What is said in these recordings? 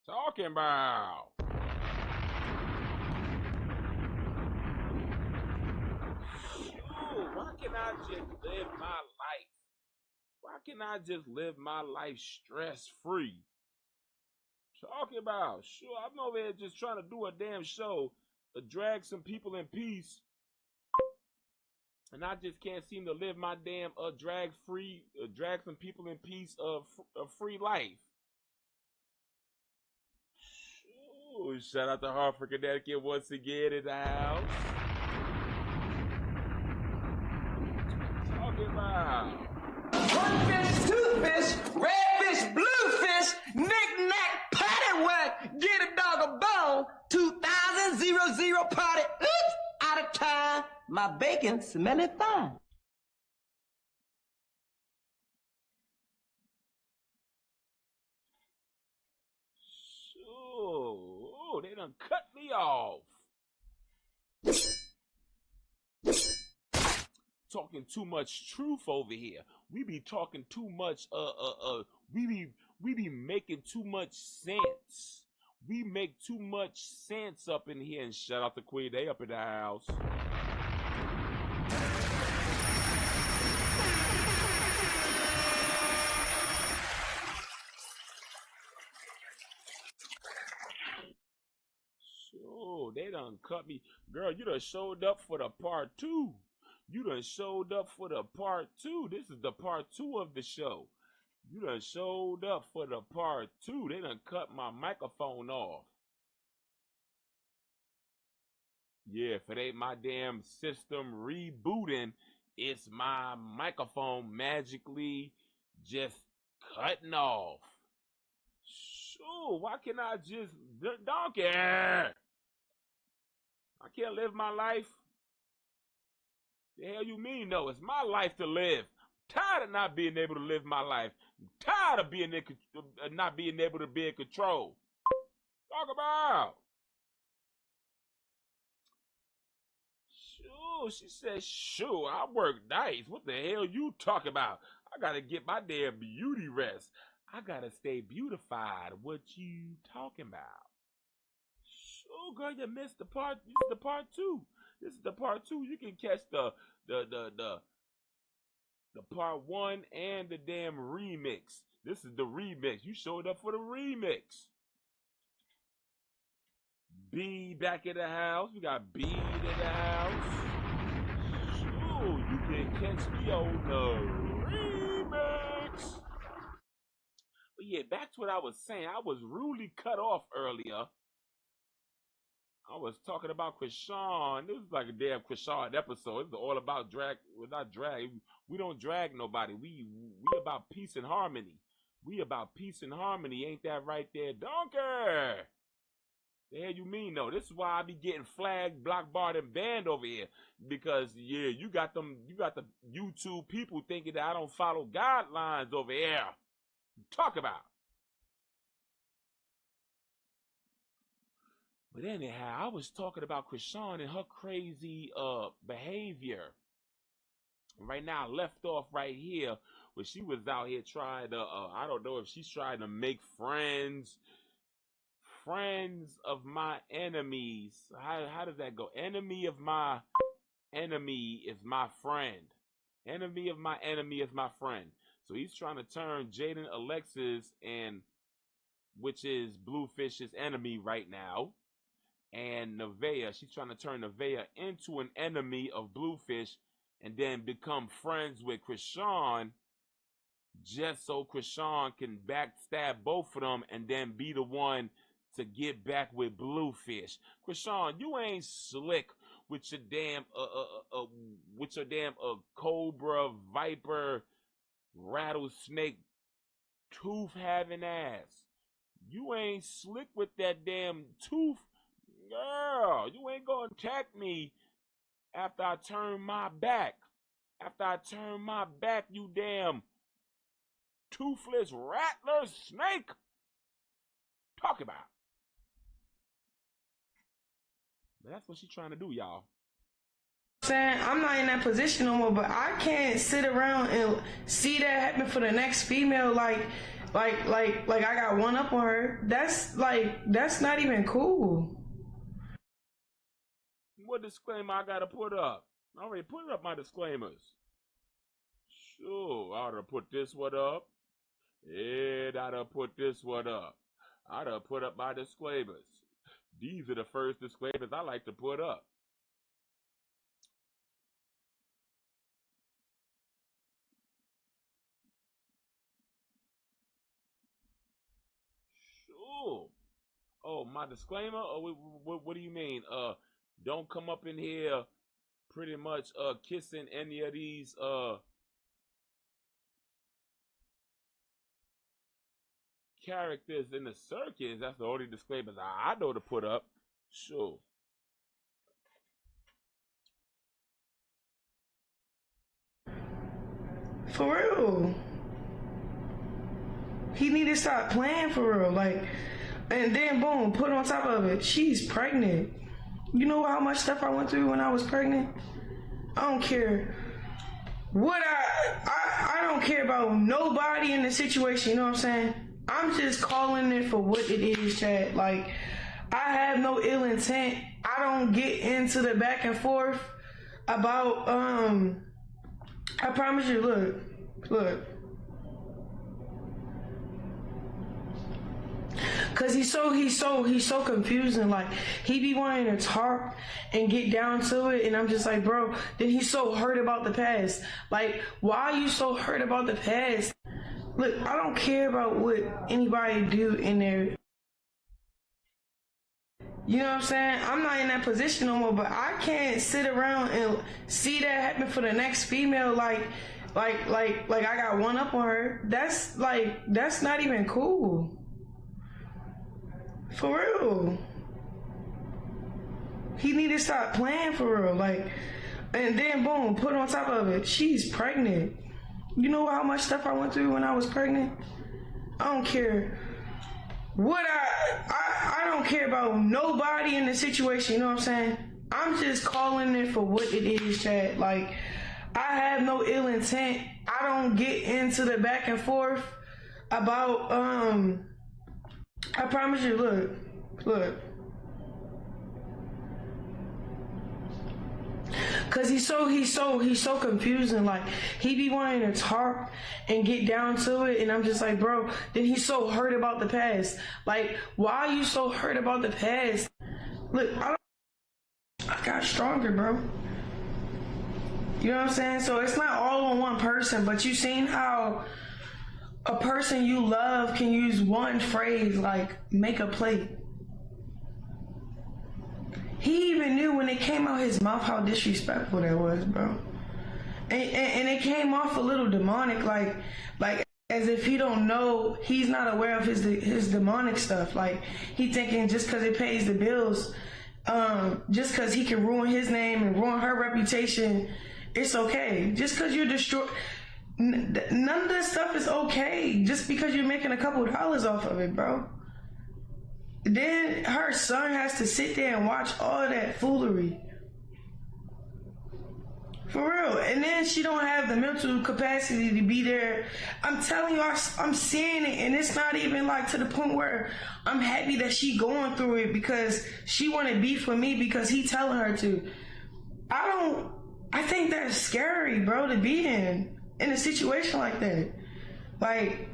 Talking about. Shoot, why can I just live my life? Why can I just live my life stress-free? Talking about. Sure, I'm over here just trying to do a damn show to drag some people in peace. And I just can't seem to live my damn drag some people in peace of free life. Ooh, shout out to Hartford, Connecticut once again in the house. Talking about. One fish, two fish, red fish, blue fish, knick-knack, paddywhack, get a dog a bone, 2000 party, oops, out of time, my bacon smelling fine. Oh, they done cut me off. Talking too much truth over here. We be talking too much, we be making too much sense. We make too much sense up in here. And shout out to Queen, they up in the house. So they done cut me. Girl, you done showed up for the part 2. You done showed up for the part 2. This is the part 2 of the show. You done showed up for the part 2. They done cut my microphone off. Yeah, if it ain't my damn system rebooting, it's my microphone magically just cutting off. Sure, why can't I just donkey? I can't live my life. The hell you mean? No, it's my life to live. I'm tired of not being able to live my life. I'm tired of being not being able to be in control. Talk about. Sure, she said, sure, I work nights. What the hell you talking about? I gotta get my damn beauty rest. I gotta stay beautified. What you talking about? Sure, girl, you missed the part. This is the part 2. This is the part 2. You can catch the part 1 and the damn remix. This is the remix. You showed up for the remix. B back in the house. We got B in the house. Sure, you can catch me on the remix. But yeah, back to what I was saying. I was rudely cut off earlier. I was talking about CHRISEAN. This is like a damn CHRISEAN episode. It's all about drag. We're not drag. We don't drag nobody. We about peace and harmony. We about peace and harmony. Ain't that right there, donkey? The hell you mean, though? This is why I be getting flagged, block barred, and banned over here. Because, yeah, you got the YouTube people thinking that I don't follow guidelines over here. Talk about. But anyhow, I was talking about CHRISEAN and her crazy behavior. Right now, I left off right here where she was out here trying to, I don't know if she's trying to make friends of my enemies. How does that go? Enemy of my enemy is my friend. Enemy of my enemy is my friend. So he's trying to turn Jaden Alexis, which is Bluefish's enemy right now, and NEVAEH. She's trying to turn NEVAEH into an enemy of Bluefish and then become friends with CHRISEAN, just so CHRISEAN can backstab both of them and then be the one to get back with Bluefish. CHRISEAN, you ain't slick with your damn cobra, viper, rattlesnake, tooth having ass. You ain't slick with that damn tooth. Girl, you ain't gonna attack me after I turn my back. After I turn my back, you damn toothless rattler snake. Talk about. But that's what she's trying to do, y'all. Saying I'm not in that position no more, but I can't sit around and see that happen for the next female. Like, like I got one up on her. That's not even cool. What disclaimer I gotta put up? I already put up my disclaimers. Sure, I ought to put this one up. And I done put this one up. I done put up my disclaimers. These are the first disclaimers I like to put up. Sure. Oh, my disclaimer? Oh, what do you mean? Don't come up in here pretty much kissing any of these characters in the circus. That's the only disclaimers I know to put up. Sure. For real. He need to stop playing for real. Like, and then boom, put on top of it, she's pregnant. You know how much stuff I went through when I was pregnant? I don't care what I don't care about nobody in the situation, you know what I'm saying? I'm just calling it for what it is, Chad. Like, I have no ill intent. I don't get into the back and forth about I promise you, look. Cause he's so confusing. Like, he be wanting to talk and get down to it, and I'm just like, bro. Then he's so hurt about the past. Like, why are you so hurt about the past? Look, I don't care about what anybody do in there. You know what I'm saying? I'm not in that position no more, but I can't sit around and see that happen for the next female. Like I got one up on her. That's not even cool. For real. He need to stop playing for real. Like, and then boom, put on top of it, she's pregnant. You know how much stuff I went through when I was pregnant? I don't care what I don't care about nobody in the situation, you know what I'm saying? I'm just calling it for what it is, Chad. Like, I have no ill intent. I don't get into the back and forth about I promise you, look. Cause he's so confusing. Like, he be wanting to talk and get down to it, and I'm just like, bro. Then he's so hurt about the past. Like, why are you so hurt about the past? Look, I got stronger, bro. You know what I'm saying? So it's not all on one person, but you seen how a person you love can use one phrase like make a plate. He even knew when it came out his mouth how disrespectful that was, bro. And it came off a little demonic, like as if he don't know, he's not aware of his demonic stuff. Like, he thinking just because it pays the bills, just because he can ruin his name and ruin her reputation, it's okay. Just because you're destroyed, none of this stuff is okay. Just because you're making a couple dollars off of it, bro. Then her son has to sit there and watch all that foolery. For real. And then she don't have the mental capacity to be there. I'm telling you, I'm seeing it, and it's not even like to the point where I'm happy that she going through it because she want to beef with me because he telling her to. I think that's scary, bro, to be in a situation like that. Like,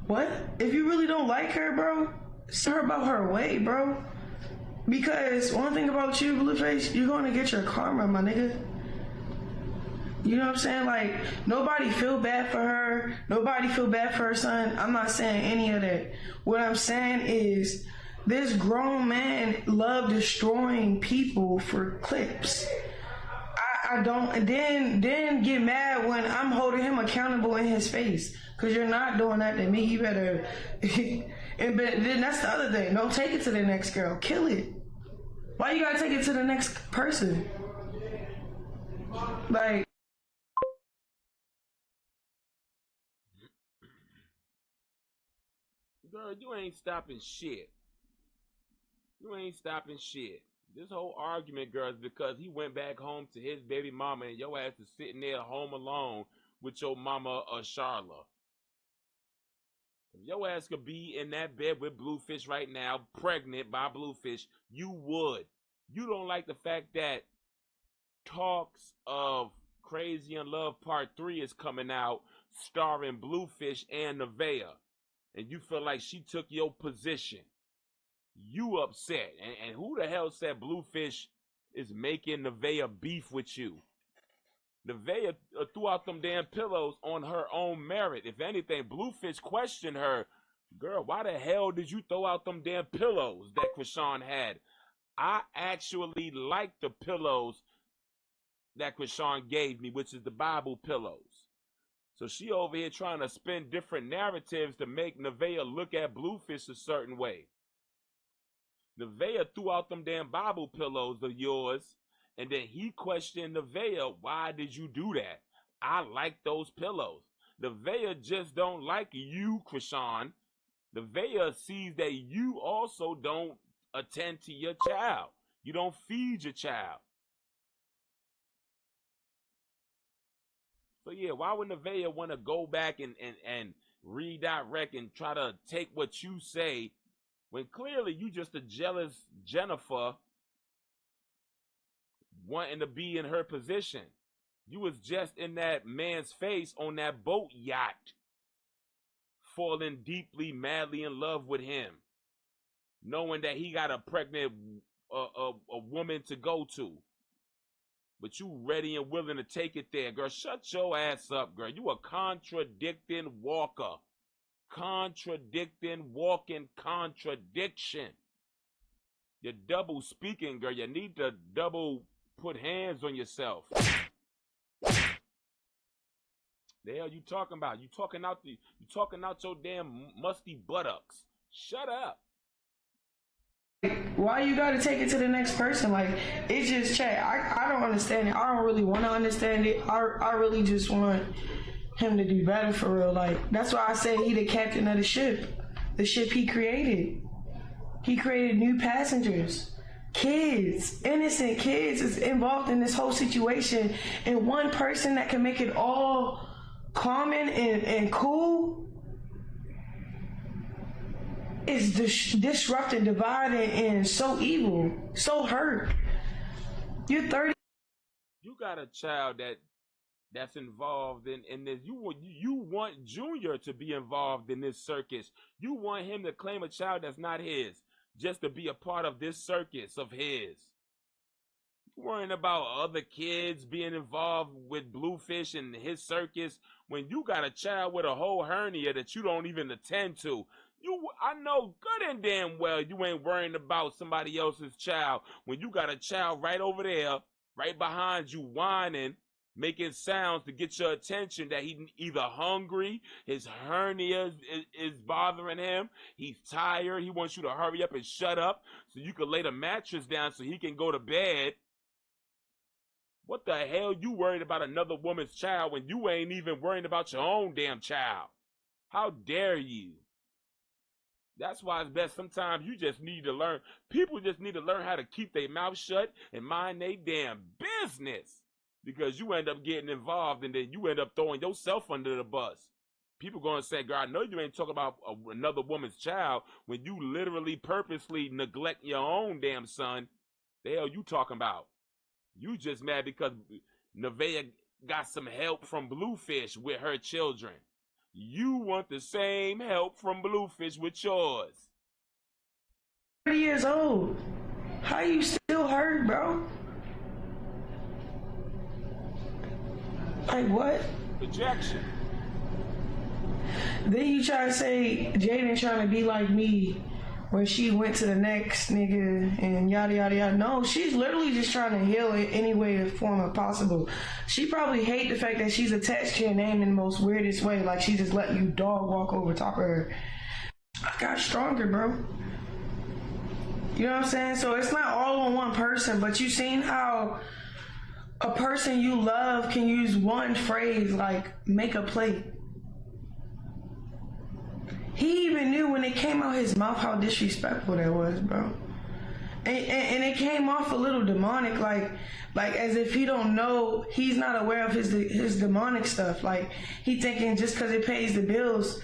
what? If you really don't like her, bro, send her about her way, bro. Because one thing about you, Blueface, you're going to get your karma, my nigga. You know what I'm saying? Like, nobody feel bad for her. Nobody feel bad for her son. I'm not saying any of that. What I'm saying is this grown man love destroying people for clips. I don't, and then get mad when I'm holding him accountable in his face. Cause you're not doing that to me. You better, and then that's the other thing. Don't take it to the next girl. Kill it. Why you gotta take it to the next person? Like, Girl, you ain't stopping shit. You ain't stopping shit. This whole argument, girl, is because he went back home to his baby mama and your ass is sitting there home alone with your mama, Charla. If your ass could be in that bed with Bluefish right now, pregnant by Bluefish, you would. You don't like the fact that talks of Crazy in Love Part 3 is coming out, starring Bluefish and NEVAEH, and you feel like she took your position. You upset. And who the hell said Bluefish is making NEVAEH beef with you? NEVAEH threw out them damn pillows on her own merit. If anything, Bluefish questioned her. Girl, why the hell did you throw out them damn pillows that CHRISEAN had? I actually like the pillows that CHRISEAN gave me, which is the Bible pillows. So she over here trying to spin different narratives to make NEVAEH look at Bluefish a certain way. NEVAEH threw out them damn Bible pillows of yours, and then he questioned NEVAEH, why did you do that? I like those pillows. NEVAEH just don't like you, CHRISEAN. NEVAEH sees that you also don't attend to your child. You don't feed your child. So yeah, why would NEVAEH want to go back and redirect and try to take what you say when clearly you just a jealous Jennifer wanting to be in her position? You was just in that man's face on that boat yacht, falling deeply, madly in love with him, knowing that he got a pregnant a woman to go to. But you ready and willing to take it there, girl. Shut your ass up, girl. You a contradicting walker. Contradicting, walking contradiction. You're double speaking, girl. You need to double put hands on yourself. The hell you talking about? You talking out your damn musty buttocks. Shut up. Why you gotta take it to the next person? Like, it's just chat. I don't understand it. I don't really want to understand it. I really just want him to do better for real. Like, that's why I say he the captain of the ship he created. He created new passengers, kids, innocent kids is involved in this whole situation, and one person that can make it all calm and cool is disrupting, dividing, and so evil, so hurt. You're 30. You got a child that's involved in this. You want Junior to be involved in this circus. You want him to claim a child that's not his, just to be a part of this circus of his. You worrying about other kids being involved with Bluefish and his circus when you got a child with a whole hernia that you don't even attend to. I know good and damn well you ain't worrying about somebody else's child when you got a child right over there, right behind you, whining, making sounds to get your attention that he's either hungry, his hernia is bothering him, he's tired, he wants you to hurry up and shut up so you can lay the mattress down so he can go to bed. What the hell you worried about another woman's child when you ain't even worrying about your own damn child? How dare you? That's why it's best sometimes you just need to learn. People just need to learn how to keep their mouth shut and mind their damn business. Because you end up getting involved and then you end up throwing yourself under the bus. People going to say, girl, I know you ain't talking about another woman's child when you literally purposely neglect your own damn son. The hell you talking about? You just mad because NEVAEH got some help from Bluefish with her children. You want the same help from Bluefish with yours. 30 years old. How you still hurt, bro? Like what? Projection. Then you try to say Jaden trying to be like me when she went to the next nigga and yada yada yada. No, she's literally just trying to heal it any way or form possible. She probably hate the fact that she's attached to your name in the most weirdest way, like she just let you dog walk over top of her. I got stronger, bro. You know what I'm saying? So it's not all on one person, but you seen how a person you love can use one phrase like make a plate. He even knew when it came out his mouth how disrespectful that was, bro. And it came off a little demonic, like as if he don't know, he's not aware of his demonic stuff. Like he thinking just because it pays the bills,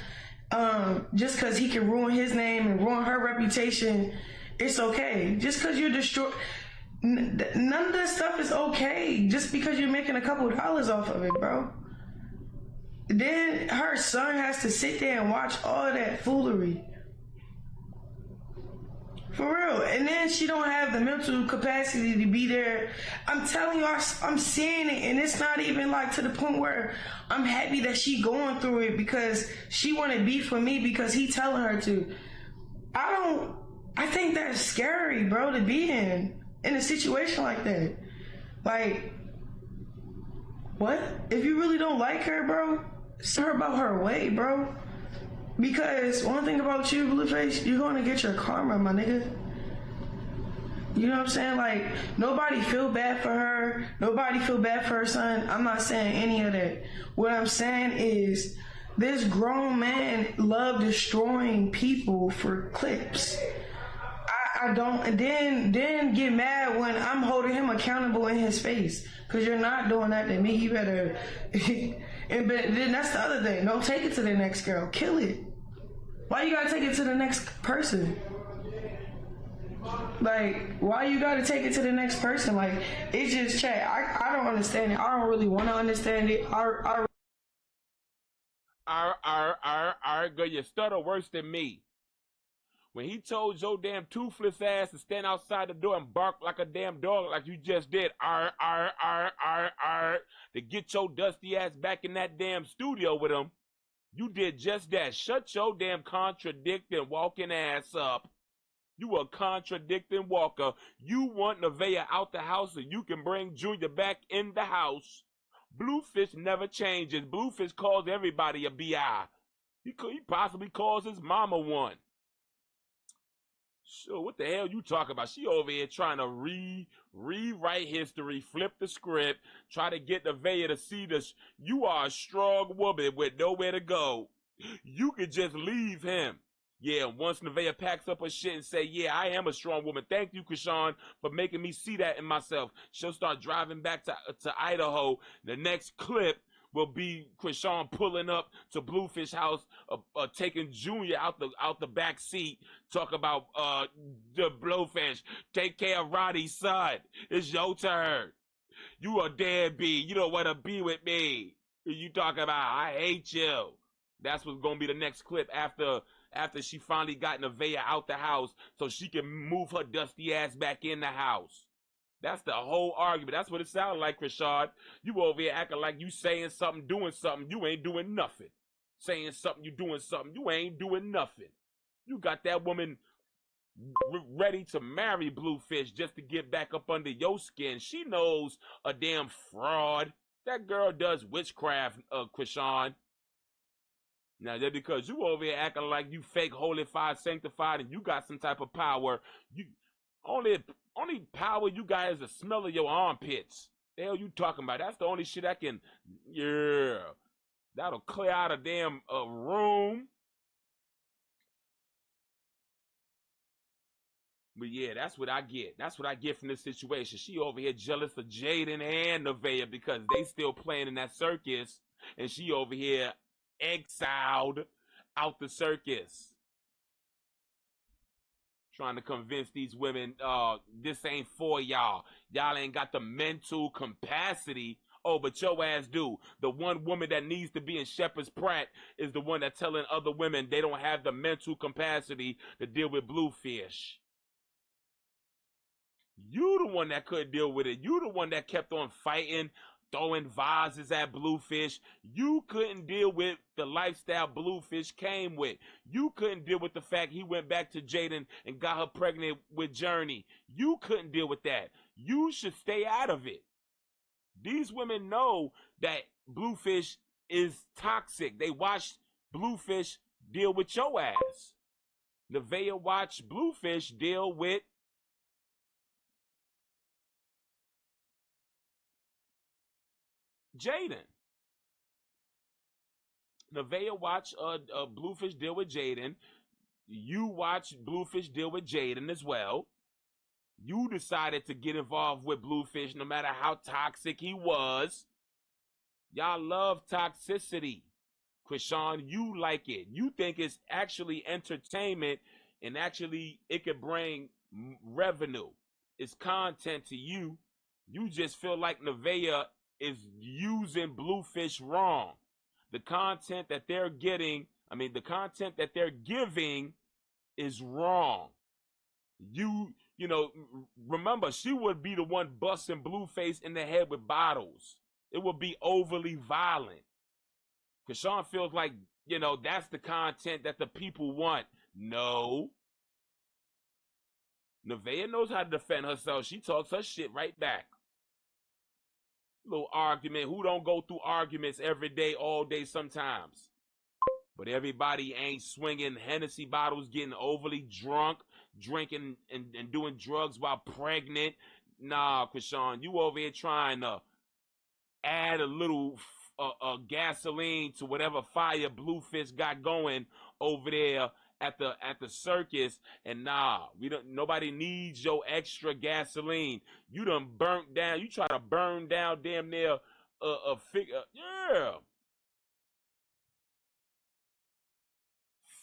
just because he can ruin his name and ruin her reputation, it's okay. Just because you're none of this stuff is okay. Just because you're making a couple dollars off of it, bro. Then her son has to sit there and watch all that foolery. For real. And then she don't have the mental capacity to be there. I'm telling you, I'm seeing it, and it's not even like to the point where I'm happy that she going through it because she want to be for me because he telling her to. I think that's scary, bro, to be in a situation like that. Like, what? If you really don't like her, bro, tell her about her way, bro. Because one thing about you, Blueface, you're gonna get your karma, my nigga. You know what I'm saying? Like, nobody feel bad for her. Nobody feel bad for her son. I'm not saying any of that. What I'm saying is this grown man love destroying people for clips. I don't, and then get mad when I'm holding him accountable in his face. Cause you're not doing that to me. You better, and then that's the other thing. Don't take it to the next girl. Kill it. Why you gotta take it to the next person? Like, why you gotta take it to the next person? Like, it's just chat. I don't understand it. I don't really want to understand it. Girl, you stutter worse than me. When he told your damn toothless ass to stand outside the door and bark like a damn dog like you just did, to get your dusty ass back in that damn studio with him, you did just that. Shut your damn contradicting walking ass up. You a contradicting walker. You want NEVAEH out the house so you can bring Junior back in the house. Bluefish never changes. Bluefish calls everybody a BI. He possibly calls his mama one. So what the hell you talking about? She over here trying to rewrite history, flip the script, try to get NEVAEH to see this. You are a strong woman with nowhere to go. You could just leave him. Yeah, once NEVAEH packs up her shit and say, yeah, I am a strong woman. Thank you, CHRISEAN, for making me see that in myself. She'll start driving back to Idaho. The next clip will be CHRISEAN pulling up to Bluefish house, taking Junior out the back seat, talk about the Bluefish. Take care of Roddy's son. It's your turn. You a deadbeat. You don't want to be with me. You talking about I hate you. That's what's gonna be the next clip after she finally got NEVAEH out the house so she can move her dusty ass back in the house. That's the whole argument. That's what it sounded like, CHRISEAN. You over here acting like you saying something, doing something. You ain't doing nothing. Saying something, you doing something. You ain't doing nothing. You got that woman ready to marry Bluefish just to get back up under your skin. She knows a damn fraud. That girl does witchcraft, CHRISEAN. Now, just because you over here acting like you fake, holified, sanctified, and you got some type of power, you only power you got is the smell of your armpits. The hell you talking about? That's the only shit I can, yeah. That'll clear out a damn room. But yeah, that's what I get. That's what I get from this situation. She over here jealous of Jaden and NEVAEH because they still playing in that circus, and she over here exiled out the circus, trying to convince these women this ain't for y'all. Y'all ain't got the mental capacity. Oh, but your ass do. The one woman that needs to be in Shepherd's Pratt is the one that's telling other women they don't have the mental capacity to deal with Bluefish. You the one that couldn't deal with it. You the one that kept on fighting, throwing vases at Bluefish. You couldn't deal with the lifestyle Bluefish came with. You couldn't deal with the fact he went back to Jaden and got her pregnant with Journey. You couldn't deal with that. You should stay out of it. These women know that Bluefish is toxic. They watched Bluefish deal with your ass. NEVAEH watched Bluefish deal with Jaden. NEVAEH watch Bluefish deal with Jaden. You watch Bluefish deal with Jaden as well. You decided to get involved with Bluefish no matter how toxic he was. Y'all love toxicity. Chrisean, you like it. You think it's actually entertainment, and actually it could bring revenue. It's content to you. You just feel like NEVAEH is using Bluefish wrong. The content that they're getting, the content that they're giving is wrong. You know, remember, she would be the one busting Blueface in the head with bottles. It would be overly violent. Chrisean feels like, that's the content that the people want. No. NEVAEH knows how to defend herself. She talks her shit right back. Little argument. Who don't go through arguments every day, all day sometimes? But everybody ain't swinging Hennessy bottles, getting overly drunk, drinking and doing drugs while pregnant. Nah, Chrisean, you over here trying to add a little gasoline to whatever fire Bluefish got going over there at the circus. And nah, nobody needs your extra gasoline. You done burnt down. You try to burn down damn near a figure. Yeah.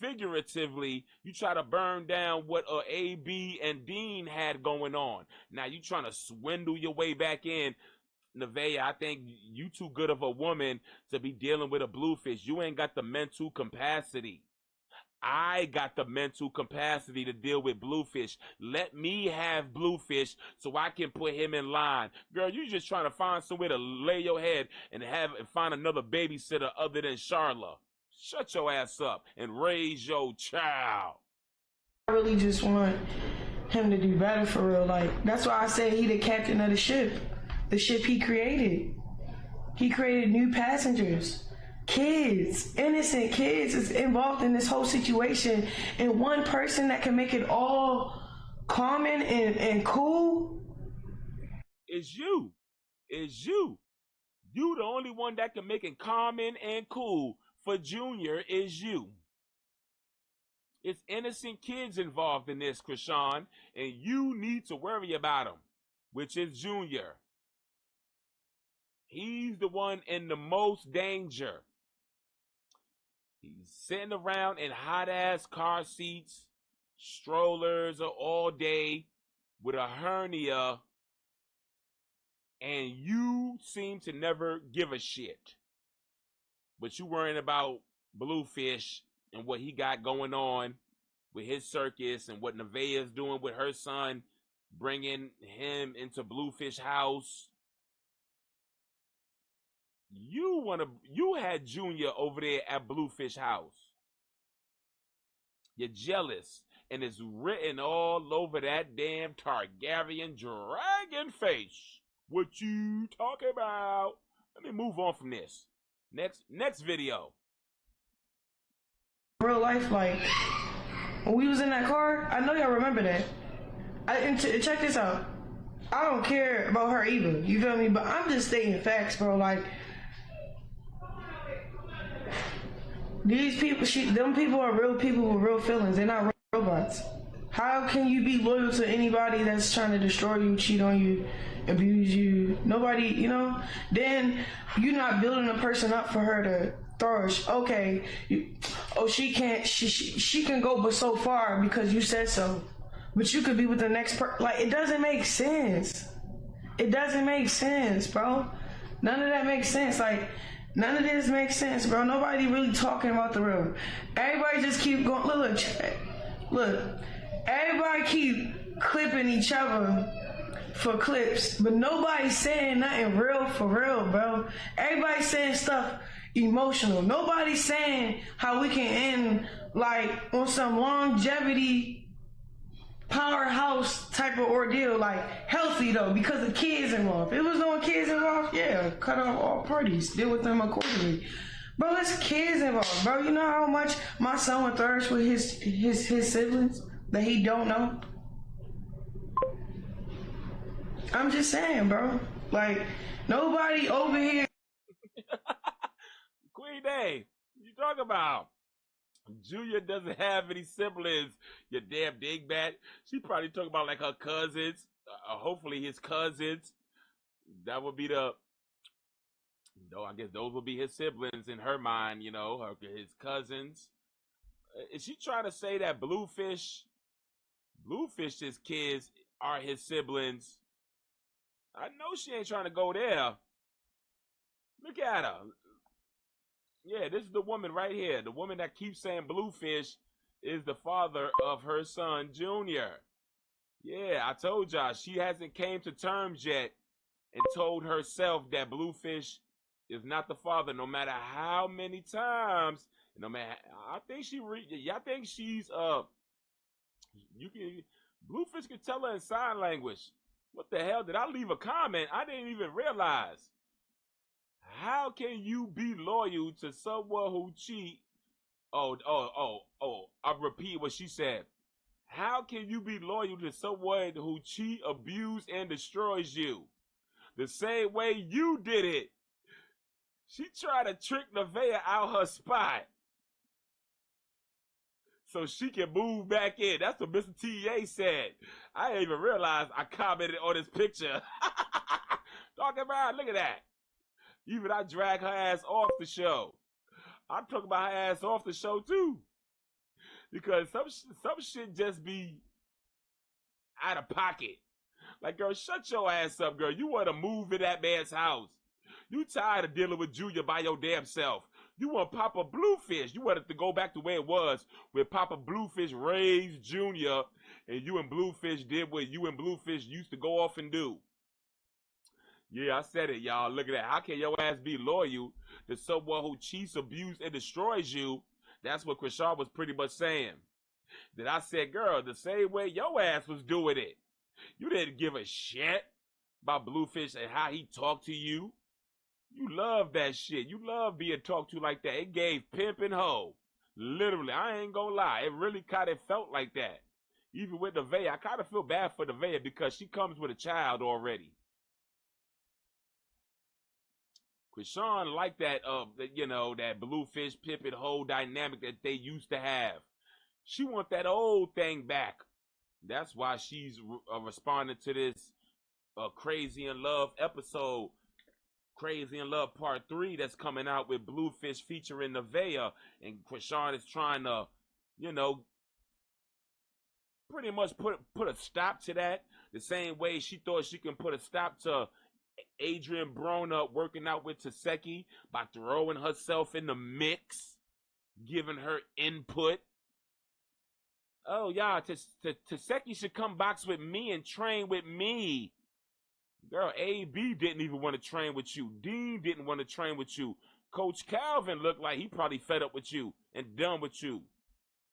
Figuratively, you try to burn down what AB and Dean had going on. Now you trying to swindle your way back in. NEVAEH, I think you too good of a woman to be dealing with a Bluefish. You ain't got the mental capacity. I got the mental capacity to deal with Bluefish. Let me have Bluefish so I can put him in line. Girl, you just trying to find somewhere to lay your head and find another babysitter other than Charla. Shut your ass up and raise your child. I really just want him to do better for real. Like, that's why I say he the captain of the ship. The ship he created. He created new passengers. Kids, innocent kids is involved in this whole situation. And one person that can make it all calm and cool is you. Is you. You the only one that can make it calm and cool for Junior is you. It's innocent kids involved in this, Chrisean, and you need to worry about them, which is Junior. He's the one in the most danger. He's sitting around in hot-ass car seats, strollers all day with a hernia, and you seem to never give a shit. But you worrying about Bluefish and what he got going on with his circus and what NEVAEH is doing with her son, bringing him into Bluefish house. You had Junior over there at Bluefish house. You're jealous, and it's written all over that damn Targaryen dragon face. What you talking about? Let me move on from this. Next video. Real life, like when we was in that car, I know y'all remember that. And check this out. I don't care about her either. You feel me? But I'm just stating facts, bro. Like, these people, them people are real people with real feelings. They're not robots. How can you be loyal to anybody that's trying to destroy you, cheat on you, abuse you? Nobody, then you're not building a person up for her to flourish. Okay, she can't, she can go but so far because you said so. But you could be with the next person. Like, it doesn't make sense. It doesn't make sense, bro. None of that makes sense. Like, none of this makes sense, bro. Nobody really talking about the real. Everybody just keep going. Look. Everybody keep clipping each other for clips, but nobody's saying nothing real for real, bro. Everybody's saying stuff emotional. Nobody's saying how we can end, like, on some longevity powerhouse type of ordeal, like healthy though, because of kids involved. If it was no kids involved, yeah, cut off all parties, deal with them accordingly. Bro, it's kids involved, bro. You know how much my son would thirst with his siblings that he don't know? I'm just saying, bro. Like, nobody over here. Queen Day, you talk about? Junior doesn't have any siblings, you damn dingbat. She probably talking about like her cousins, hopefully his cousins. That would be the I guess those will be his siblings in her mind, his cousins. Is she trying to say that Bluefish's kids are his siblings? I know she ain't trying to go there. Look at her. Yeah, this is the woman right here. The woman that keeps saying Bluefish is the father of her son, Junior. Yeah, I told y'all, she hasn't came to terms yet and told herself that Bluefish is not the father, no matter how many times. No matter, I think y'all think she's you can Bluefish can tell her in sign language. What the hell? Did I leave a comment? I didn't even realize. How can you be loyal to someone who cheat? Oh, I'll repeat what she said. How can you be loyal to someone who cheat, abuse, and destroys you? The same way you did it. She tried to trick NEVAEH out her spot so she can move back in. That's what Mr. T.Y.S said. I didn't even realize I commented on this picture. Talking about, look at that. Even I drag her ass off the show. I'm talking about her ass off the show too. Because some shit just be out of pocket. Like, girl, shut your ass up, girl. You want to move in that man's house. You tired of dealing with Junior by your damn self. You want Papa Bluefish. You want it to go back to where it was, where Papa Bluefish raised Junior, and you and Bluefish did what you and Bluefish used to go off and do. Yeah, I said it, y'all. Look at that. How can your ass be loyal to someone who cheats, abuses, and destroys you? That's what CHRISEAN was pretty much saying. That I said, girl, the same way your ass was doing it. You didn't give a shit about Bluefish and how he talked to you. You love that shit. You love being talked to like that. It gave pimp and hoe. Literally, I ain't gonna lie. It really kind of felt like that. Even with NEVAEH, I kind of feel bad for NEVAEH because she comes with a child already. CHRISEAN like that, that Bluefish, pimp and hoe dynamic that they used to have. She want that old thing back. That's why she's responding to this Crazy in Love episode. Crazy in Love Part 3 that's coming out with Bluefish featuring NEVAEH, and CHRISEAN is trying to, pretty much put a stop to that. The same way she thought she can put a stop to Adrian Broner working out with T.Y.S.R by throwing herself in the mix, giving her input. Oh, yeah, T.Y.S.R should come box with me and train with me. Girl, A.B. didn't even want to train with you. Dean didn't want to train with you. Coach Calvin looked like he probably fed up with you and done with you.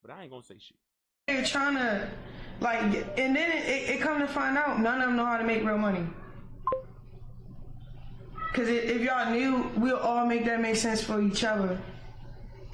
But I ain't gonna say shit. They're trying to, and then it come to find out, none of them know how to make real money. Because if y'all knew, we'll all make sense for each other.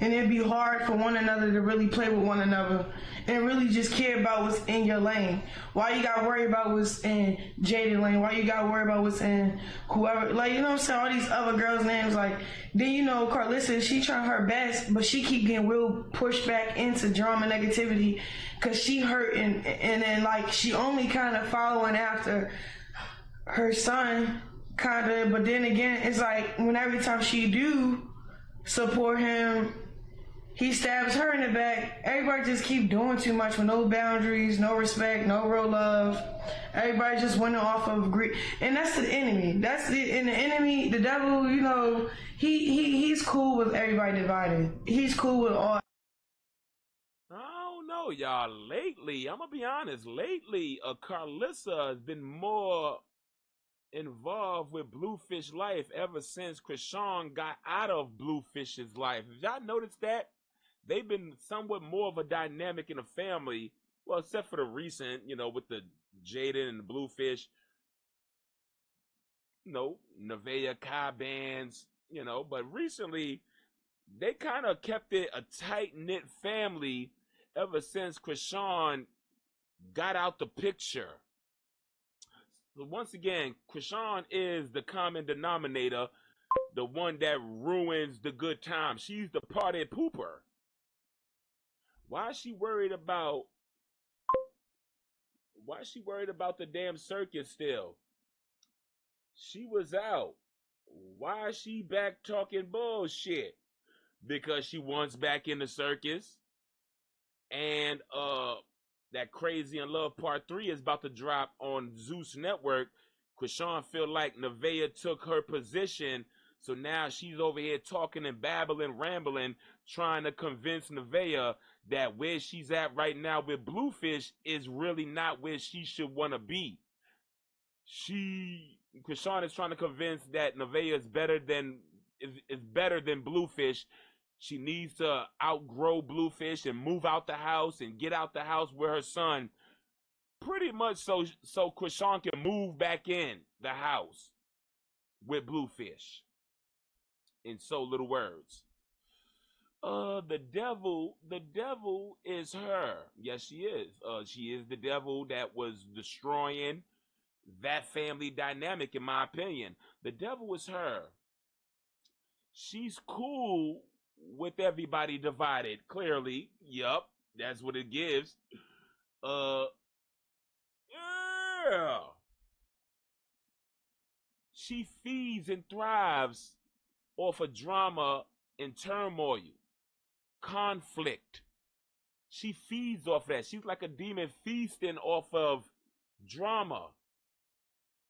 And it'd be hard for one another to really play with one another and really just care about what's in your lane. Why you gotta worry about what's in Jaden lane? Why you gotta worry about what's in whoever? Like, you know what I'm saying? All these other girls' names. Like, then Carlissa, she trying her best, but she keep getting real pushed back into drama negativity because she hurt and then she only kind of following after her son, kind of. But then again, it's like when every time she do support him, he stabs her in the back. Everybody just keep doing too much with no boundaries, no respect, no real love. Everybody just went off of greed. And that's the enemy. And the enemy, the devil, he's cool with everybody divided. He's cool with all. I don't know, y'all. Lately, I'm gonna be honest, Carlissa has been more involved with Bluefish life ever since CHRISEAN got out of Bluefish's life. Have y'all noticed that? They've been somewhat more of a dynamic in the family, well, except for the recent, with the Jaden and the Bluefish, NEVAEH Kai bands, but recently they kind of kept it a tight-knit family ever since CHRISEAN got out the picture. So once again, CHRISEAN is the common denominator, the one that ruins the good time. She's the party pooper. Why is she worried about the damn circus still? She was out. Why is she back talking bullshit? Because she wants back in the circus. And that Crazy in Love Part 3 is about to drop on Zeus Network. CHRISEAN feel like NEVAEH took her position, so now she's over here talking and babbling, rambling, trying to convince NEVAEH that where she's at right now with BLUEFACE is really not where she should want to be. CHRISEAN is trying to convince that NEVAEH is better than BLUEFACE. She needs to outgrow BLUEFACE and move out the house and get out the house with her son, pretty much so CHRISEAN can move back in the house with BLUEFACE. In so little words. The devil is her. Yes, she is. She is the devil that was destroying that family dynamic, in my opinion. The devil is her. She's cool with everybody divided, clearly. Yup, that's what it gives. Yeah. She feeds and thrives off of drama and turmoil, conflict. She feeds off that. She's like a demon feasting off of drama.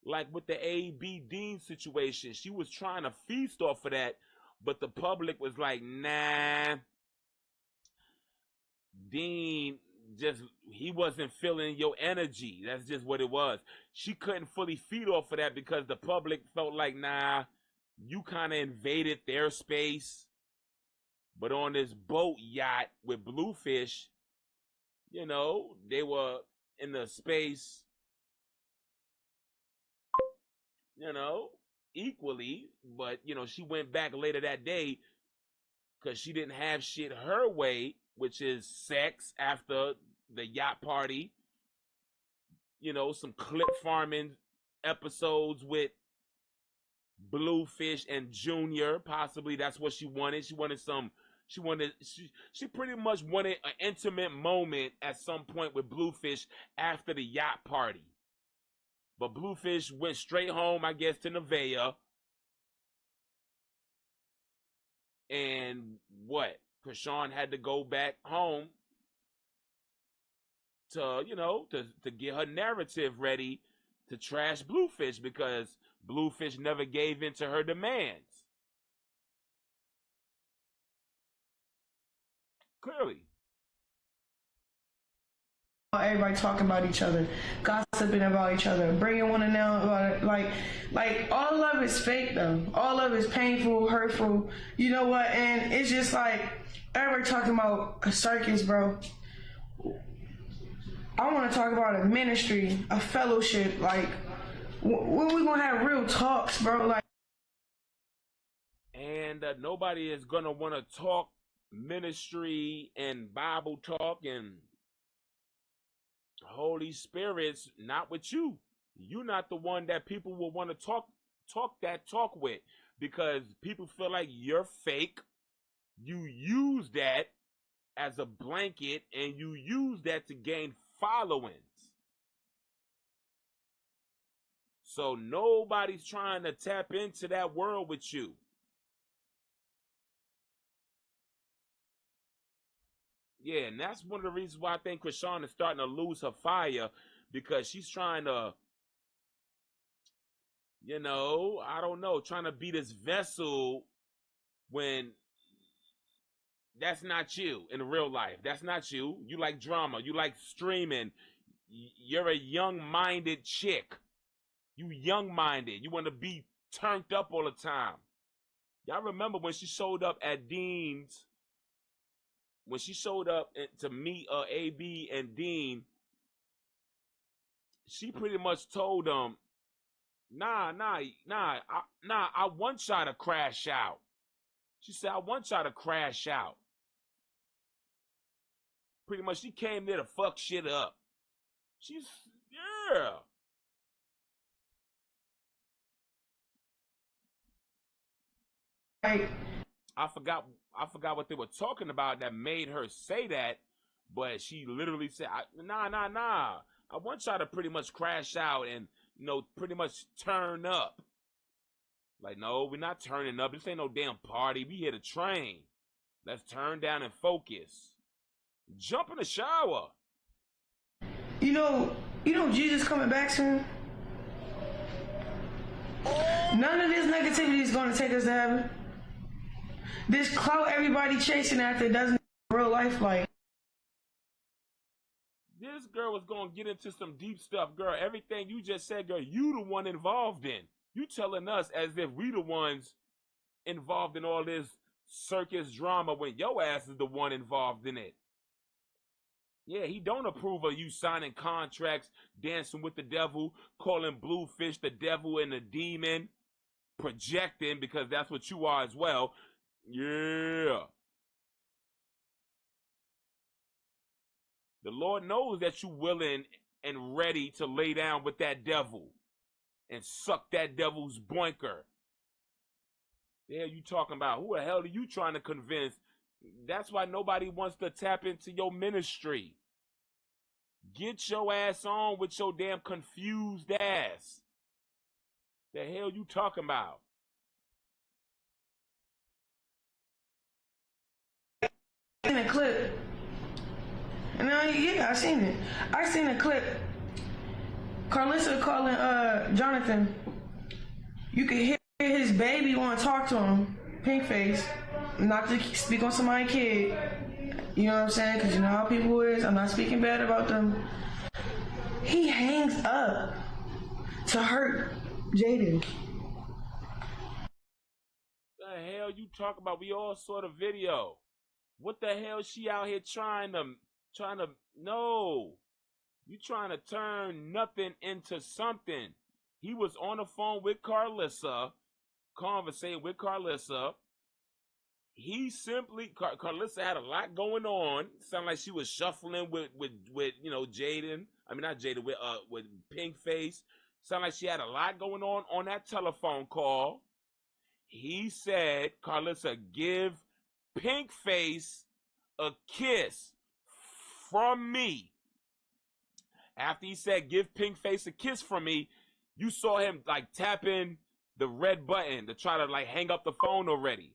Like with the A.B. Dean situation, she was trying to feast off of that, but the public was like, nah, Dean, he wasn't feeling your energy. That's just what it was. She couldn't fully feed off of that because the public felt like, nah, you kind of invaded their space. But on this boat yacht with BLUEFACE, you know, they were in the space, you know, equally. But, you know, she went back later that day because she didn't have shit her way, which is sex after the yacht party. You know, some clip farming episodes with BLUEFACE and Junior. Possibly that's what she wanted. She pretty much wanted an intimate moment at some point with BLUEFACE after the yacht party. But BLUEFACE went straight home, I guess, to NEVAEH. And what? CHRISEAN had to go back home to, you know, to get her narrative ready to trash BLUEFACE because BLUEFACE never gave in to her demands. Clearly. Everybody talking about each other, gossiping about each other, bringing one another about it. Like all of it's fake though. All of it's painful, hurtful. You know what? And it's just like everybody talking about a circus, bro. I want to talk about a ministry, a fellowship. Like when we gonna have real talks, bro? Like, and nobody is gonna want to talk ministry and Bible talk and Holy Spirit's not with you. You're not the one that people will want to talk with because people feel like you're fake. You use that as a blanket and you use that to gain followings. So nobody's trying to tap into that world with you. Yeah, and that's one of the reasons why I think CHRISEAN is starting to lose her fire because she's trying to, you know, I don't know, trying to be this vessel when that's not you in real life. That's not you. You like drama. You like streaming. You're a young-minded chick. You young-minded. You want to be turned up all the time. Y'all remember when she showed up at Dean's, when she showed up to meet AB and Dean, she pretty much told them, nah, I want y'all to crash out. She said, I want y'all to crash out. Pretty much, she came there to fuck shit up. She's, yeah. I forgot what they were talking about that made her say that, but she literally said, nah. I want y'all to pretty much crash out and, you know, pretty much turn up. Like, no, we're not turning up. This ain't no damn party. We here to train. Let's turn down and focus. Jump in the shower. You know Jesus coming back soon. None of this negativity is going to take us to heaven. This clout everybody chasing after doesn't real life like. This girl was going to get into some deep stuff, girl. Everything you just said, girl, you the one involved in. You telling us as if we the ones involved in all this circus drama when your ass is the one involved in it. Yeah, he don't approve of you signing contracts, dancing with the devil, calling Bluefish the devil and the demon, projecting because that's what you are as well. Yeah. The Lord knows that you willing and ready to lay down with that devil and suck that devil's boinker. The hell you talking about? Who the hell are you trying to convince? That's why nobody wants to tap into your ministry. Get your ass on with your damn confused ass. The hell you talking about? In a clip. And yeah, I seen it. I seen a clip. Carlissa calling Jonathan. You can hear his baby want to talk to him. Pink face. Not to speak on somebody's kid. You know what I'm saying? Because you know how people is. I'm not speaking bad about them. He hangs up to hurt Jaden. The hell you talking about? We all saw the video. What the hell she out here trying to no. You trying to turn nothing into something. He was on the phone with Carlissa, conversating with Carlissa. He simply, Carlissa had a lot going on. Sounded like she was shuffling with you know, Jaden. I mean, not Jaden, with Pink Face. Sounded like she had a lot going on that telephone call. He said, Carlissa, give Pink Face a kiss from me. After he said, give Pink Face a kiss from me, you saw him like tapping the red button to try to like hang up the phone already.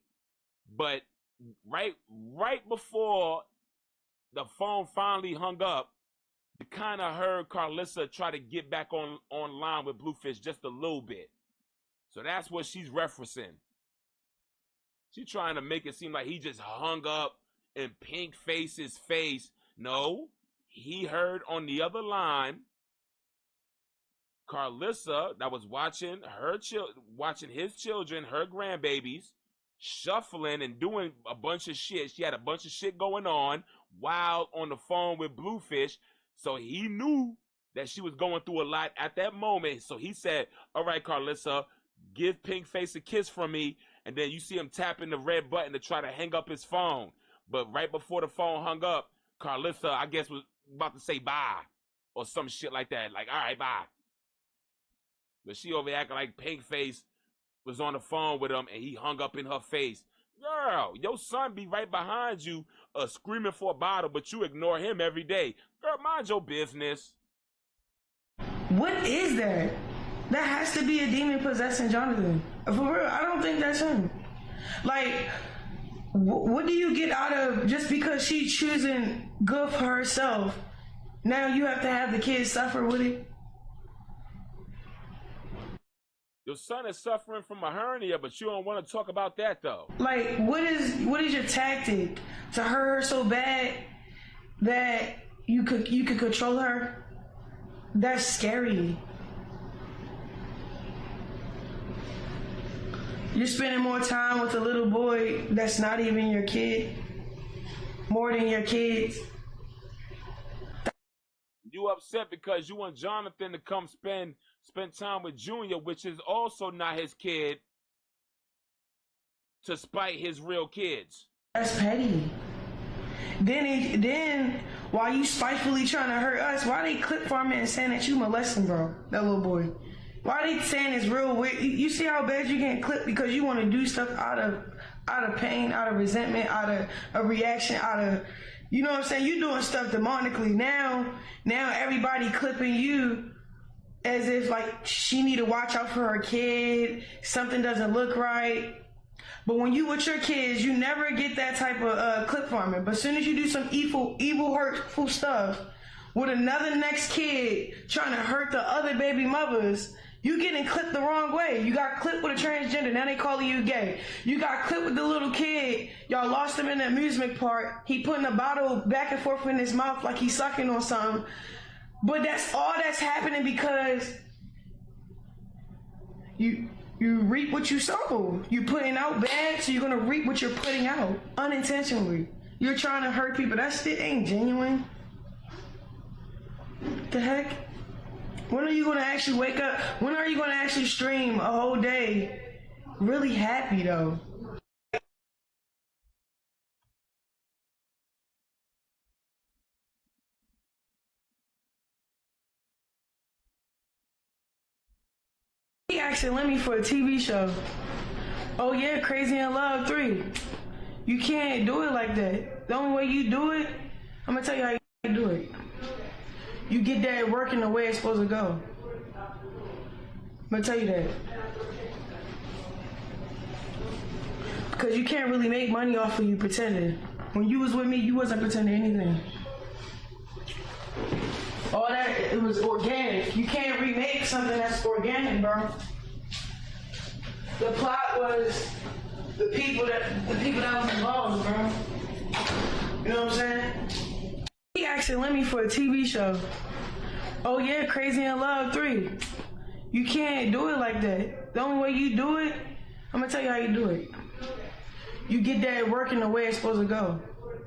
But right before the phone finally hung up, you kind of heard Carlissa try to get back online with Bluefish just a little bit. So that's what she's referencing. She's trying to make it seem like he just hung up in Pink Face's face. No, he heard on the other line Carlissa that was watching his children, her grandbabies, shuffling and doing a bunch of shit. She had a bunch of shit going on while on the phone with Bluefish. So he knew that she was going through a lot at that moment. So he said, all right, Carlissa, give Pink Face a kiss from me. And then you see him tapping the red button to try to hang up his phone. But right before the phone hung up, Carlissa, I guess, was about to say bye or some shit like that. Like, all right, bye. But she over acting like Pink Face was on the phone with him and he hung up in her face. Girl, your son be right behind you screaming for a bottle, but you ignore him every day. Girl, mind your business. What is that? That has to be a demon possessing Jonathan. For real, I don't think that's him. Like, what do you get out of just because she's choosing good for herself? Now you have to have the kids suffer with it? Your son is suffering from a hernia, but you don't want to talk about that though. Like, what is your tactic to hurt her so bad that you could control her? That's scary. You're spending more time with a little boy that's not even your kid, more than your kids. You upset because you want Jonathan to come spend time with Junior, which is also not his kid, to spite his real kids. That's petty. Then while you spitefully trying to hurt us, why they clip farming and saying that you molesting, bro, that little boy? Why they saying it's real weird? You see how bad you getting clipped because you want to do stuff out of pain, out of resentment, out of a reaction, out of, you know what I'm saying? You doing stuff demonically. Now everybody clipping you as if like she need to watch out for her kid, something doesn't look right. But when you with your kids, you never get that type of clip farming. But as soon as you do some evil, hurtful stuff with another next kid trying to hurt the other baby mothers, you getting clipped the wrong way. You got clipped with a transgender, now they calling you gay. You got clipped with the little kid, y'all lost him in the amusement park. He putting a bottle back and forth in his mouth like he's sucking on something. But that's all that's happening because you reap what you sow. You're putting out bad, so you're gonna reap what you're putting out unintentionally. You're trying to hurt people. That shit ain't genuine. The heck? When are you gonna actually wake up? When are you gonna actually stream a whole day really happy though? He actually let me for a TV show. Oh yeah, Crazy in Love 3. You can't do it like that. The only way you do it, I'm gonna tell you how you do it. You get that working the way it's supposed to go. I'm gonna tell you that. Because you can't really make money off of you pretending. When you was with me, you wasn't pretending anything. All that, it was organic. You can't remake something that's organic, bro. The plot was the people that was involved, bro. You know what I'm saying? He actually let me for a TV show. Oh yeah, Crazy in Love 3. You can't do it like that. The only way you do it, I'm gonna tell you how you do it. You get that working the way it's supposed to go.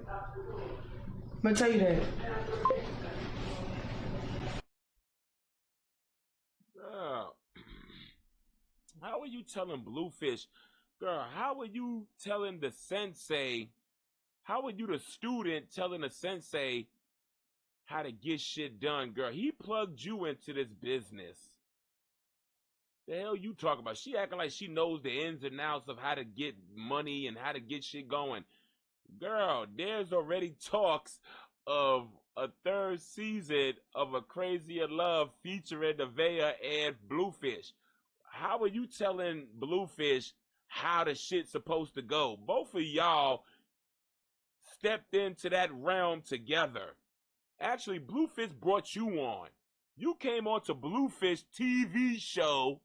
I'm gonna tell you that. How are you telling Bluefish, girl, how are you telling the sensei, how are you the student telling the sensei how to get shit done, girl? He plugged you into this business. The hell you talking about? She acting like she knows the ins and outs of how to get money and how to get shit going. Girl, there's already talks of a third season of A Crazy in Love featuring NEVAEH and Bluefish. How are you telling Bluefish how the shit's supposed to go? Both of y'all stepped into that realm together. Actually, Bluefish brought you on. You came on to Bluefish TV show.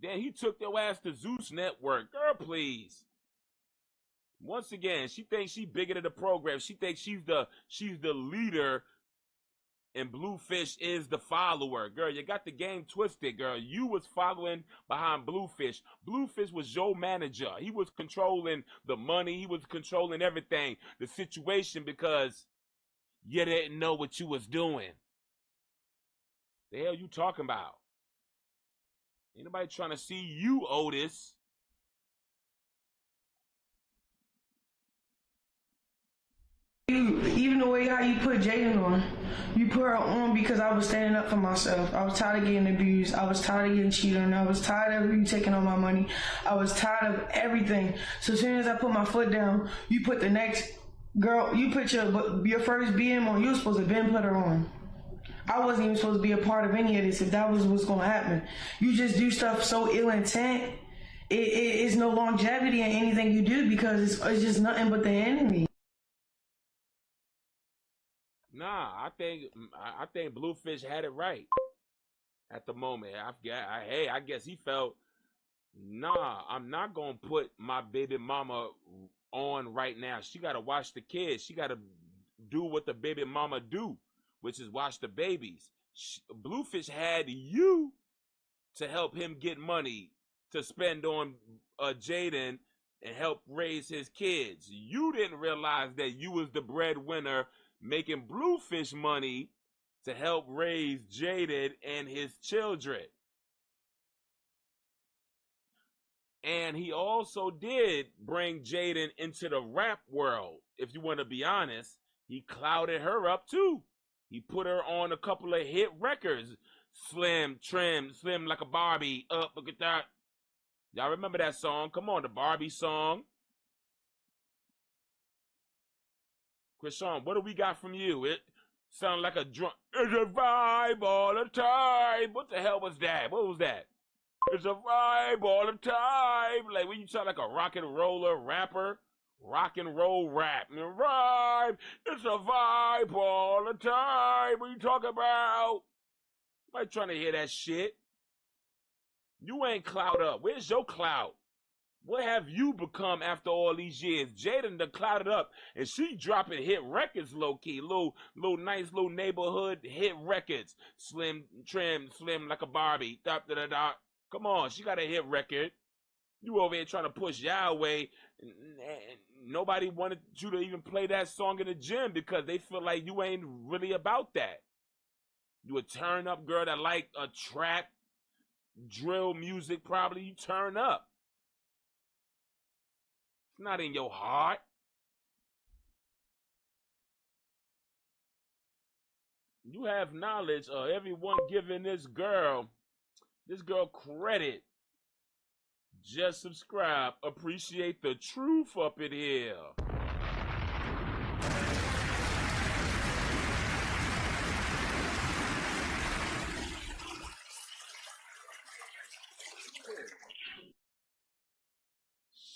Then he took your ass to Zeus Network. Girl, please. Once again, she thinks she bigger than the program. She thinks she's the leader and Bluefish is the follower. Girl, you got the game twisted, girl. You was following behind Bluefish. Bluefish was your manager. He was controlling the money. He was controlling everything, the situation, because you didn't know what you was doing. The hell you talking about? Ain't nobody trying to see you, Otis. Even the way how you put Jaden on, you put her on because I was standing up for myself. I was tired of getting abused. I was tired of getting cheated on. I was tired of you taking all my money. I was tired of everything. So as soon as I put my foot down, you put the next girl, you put your first BM on. You were supposed to then put her on. I wasn't even supposed to be a part of any of this if that was what's going to happen. You just do stuff so ill intent. It is no longevity in anything you do because it's just nothing but the enemy. Nah, I think Bluefish had it right at the moment. I guess he felt, nah, I'm not gonna put my baby mama on right now. She gotta watch the kids. She gotta do what the baby mama do, which is watch the babies. Bluefish had you to help him get money to spend on Jaden and help raise his kids. You didn't realize that you was the breadwinner making Bluefish money to help raise Jaden and his children. And he also did bring Jaden into the rap world. If you want to be honest, he clouded her up too. He put her on a couple of hit records. Slim, trim, slim like a Barbie. Up, look at that. Y'all remember that song? Come on, the Barbie song. CHRISEAN, what do we got from you? Sound like a drunk. It's a vibe all the time. What the hell was that? What was that? It's a vibe all the time. Like when you sound like a rock and roller rapper. Rock and roll rap. Vibe. It's a vibe all the time. What you talking about? I'm not trying to hear that shit. You ain't clout up. Where's your clout? What have you become after all these years? Jaden done clouded up, and she dropping hit records low-key. Little nice little neighborhood hit records. Slim, trim, slim like a Barbie. Da-da-da-da. Come on, she got a hit record. You over here trying to push Yahweh. And nobody wanted you to even play that song in the gym because they feel like you ain't really about that. You a turn-up girl that like a trap, drill music probably. You turn up. It's not in your heart. You have knowledge of everyone giving this girl credit. Just subscribe. Appreciate the truth up in here.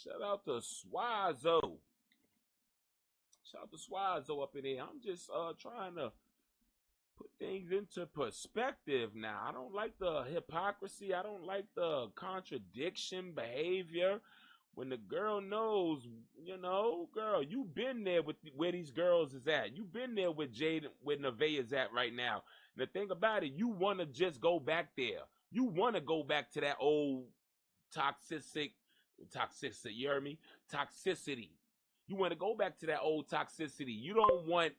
Shout out to Swazo. Shout out to Swazo up in here. I'm just trying to put things into perspective now. I don't like the hypocrisy. I don't like the contradiction behavior. When the girl knows, you know, girl, you been there with where these girls is at. You been there with Jade, where NEVAEH is at right now. And the thing about it, you want to just go back there. You want to go back to that old toxicity, you heard me? Toxicity. You want to go back to that old toxicity. You don't want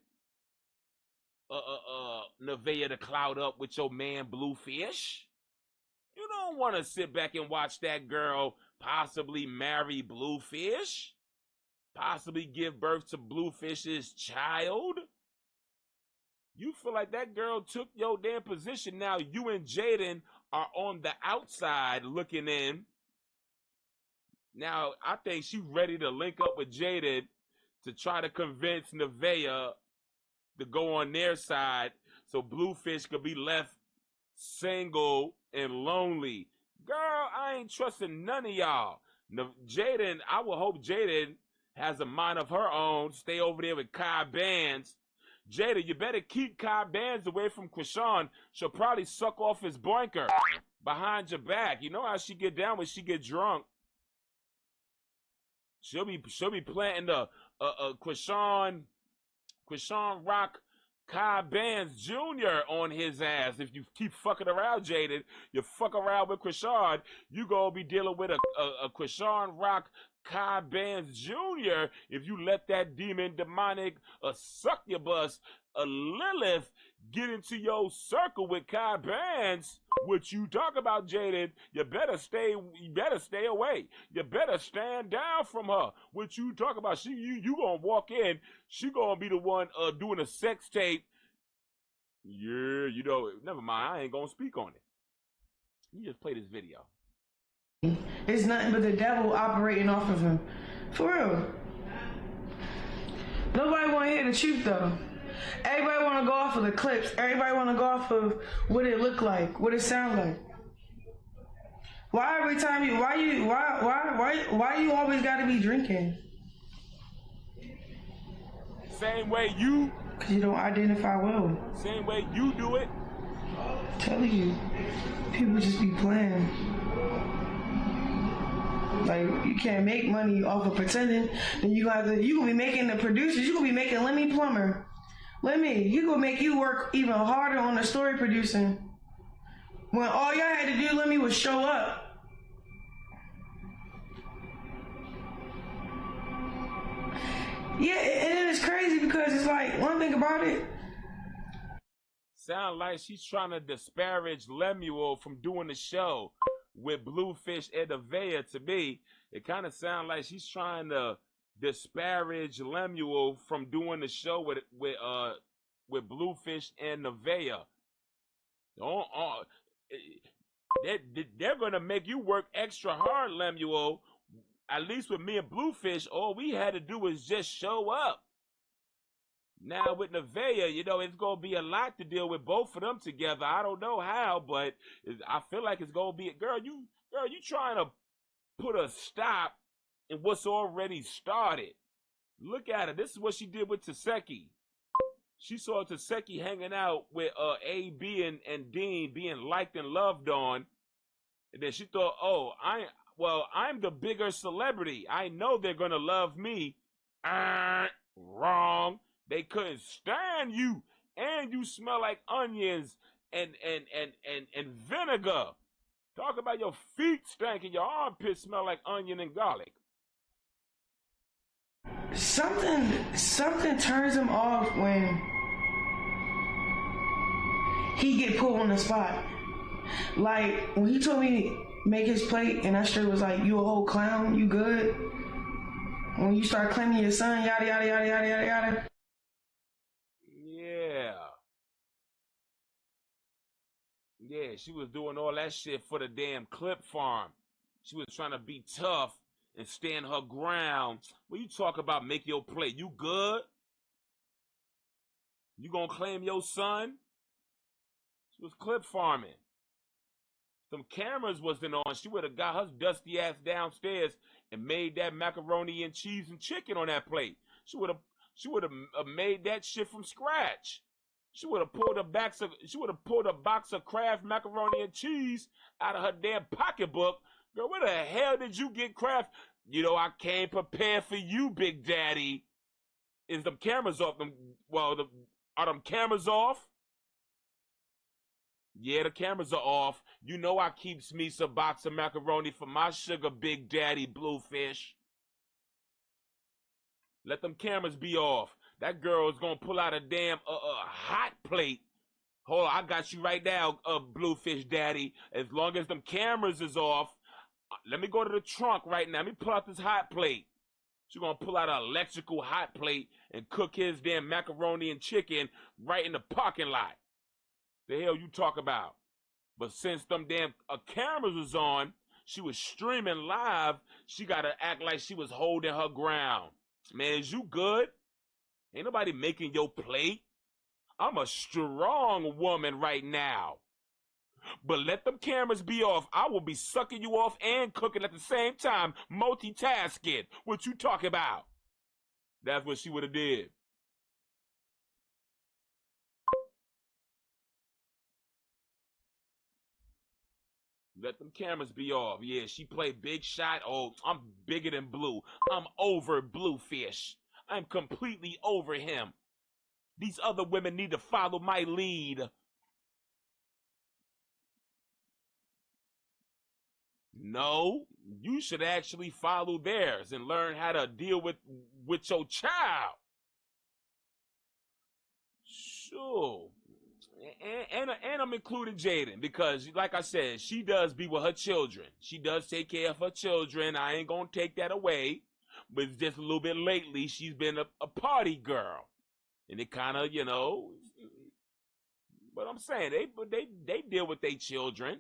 NEVAEH to cloud up with your man BLUEFACE. You don't want to sit back and watch that girl possibly marry BLUEFACE, possibly give birth to BLUEFACE's child. You feel like that girl took your damn position. Now you and Jaden are on the outside looking in. Now I think she's ready to link up with Jaden to try to convince NEVAEH to go on their side so BLUEFACE could be left single and lonely. Girl, I ain't trusting none of y'all. Jaden, I will hope Jaden has a mind of her own. Stay over there with Kai Bands. Jaden, you better keep Kai Bands away from CHRISEAN. She'll probably suck off his boinker behind your back. You know how she get down when she get drunk. She'll be planting the CHRISEAN Rock Kai Bands Jr. on his ass. If you keep fucking around, Jaden, you fuck around with CHRISEAN, you gonna be dealing with a CHRISEAN Rock Kai Bands Jr. if you let that demonic succubus Lilith get into your circle with Kai Bands. What you talk about, Jaden, you better stay away. You better stand down from her. What you talk about, you gonna walk in, she gonna be the one doing a sex tape. Yeah, you know, never mind, I ain't gonna speak on it. You just play this video. It's nothing but the devil operating off of him. For real. Nobody want to hear the truth though. Everybody want to go off of the clips. Everybody want to go off of what it look like, what it sound like. Why every time why you always got to be drinking? Same way you. Cause you don't identify well. Same way you do it. I'm telling you, people just be playing. Like, you can't make money off of pretending. Then you gonna be making the producers. You gonna be making Lemmy Plumber. Lemmy, you gonna make you work even harder on the story producing. When all y'all had to do, Lemmy, was show up. Yeah, and it's crazy because it's like, one thing about it. Sound like she's trying to disparage Lemuel from doing the show with BLUEFACE and NEVAEH. To me, it kind of sounds like she's trying to disparage Lemuel from doing the show with BLUEFACE and NEVAEH. They're gonna make you work extra hard, Lemuel. At least with me and BLUEFACE, all we had to do was just show up. Now with NEVAEH, you know, it's gonna be a lot to deal with both of them together. I don't know how, but I feel like it's gonna be. Girl, you trying to put a stop in what's already started. Look at her. This is what she did with T.Y.S.R. She saw T.Y.S.R hanging out with A.B. and Dean being liked and loved on, and then she thought, oh, I'm the bigger celebrity. I know they're gonna love me. Wrong. They couldn't stand you, and you smell like onions and vinegar. Talk about your feet stank and your armpits smell like onion and garlic. Something turns him off when he get put on the spot. Like when he told me make his plate, and I straight was like, "You a whole clown? You good?" When you start claiming your son, yada yada yada yada yada yada. Yeah, she was doing all that shit for the damn clip farm. She was trying to be tough and stand her ground. When you talk about make your plate, you good? You gonna claim your son? She was clip farming. Some cameras wasn't on. She would have got her dusty ass downstairs and made that macaroni and cheese and chicken on that plate. She would have made that shit from scratch. She would have pulled a box of Kraft macaroni and cheese out of her damn pocketbook. Girl, where the hell did you get Kraft? You know, I came prepared for you, Big Daddy. Is them cameras off? Are them cameras off? Yeah, the cameras are off. You know I keeps me some box of macaroni for my sugar, Big Daddy Bluefish. Let them cameras be off. That girl is gonna pull out a damn hot plate. Hold on, I got you right now, Bluefish Daddy. As long as them cameras is off, let me go to the trunk right now. Let me pull out this hot plate. She's gonna pull out an electrical hot plate and cook his damn macaroni and chicken right in the parking lot. The hell you talk about? But since them damn cameras was on, she was streaming live. She gotta act like she was holding her ground. Man, is you good? Ain't nobody making your plate. I'm a strong woman right now. But let them cameras be off. I will be sucking you off and cooking at the same time, multitasking. What you talking about? That's what she would have did. Let them cameras be off. Yeah, she played big shot. Oh, I'm bigger than Blue. I'm over Bluefish. I'm completely over him. These other women need to follow my lead. No, you should actually follow theirs and learn how to deal with your child. Sure. And I'm including Jaden because, like I said, she does be with her children. She does take care of her children. I ain't gonna take that away. But it's just a little bit lately, she's been a party girl. And it kind of, you know, but I'm saying, they deal with their children.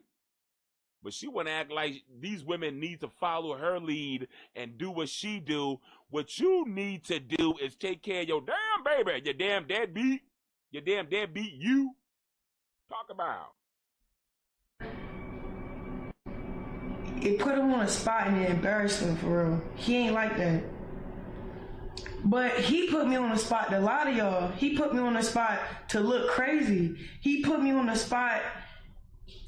But she want to act like these women need to follow her lead and do what she do. What you need to do is take care of your damn baby, your damn deadbeat, you. Talk about. It put him on a spot and it embarrassed him for real. He ain't like that. But he put me on the spot to lie to y'all. He put me on the spot to look crazy. He put me on the spot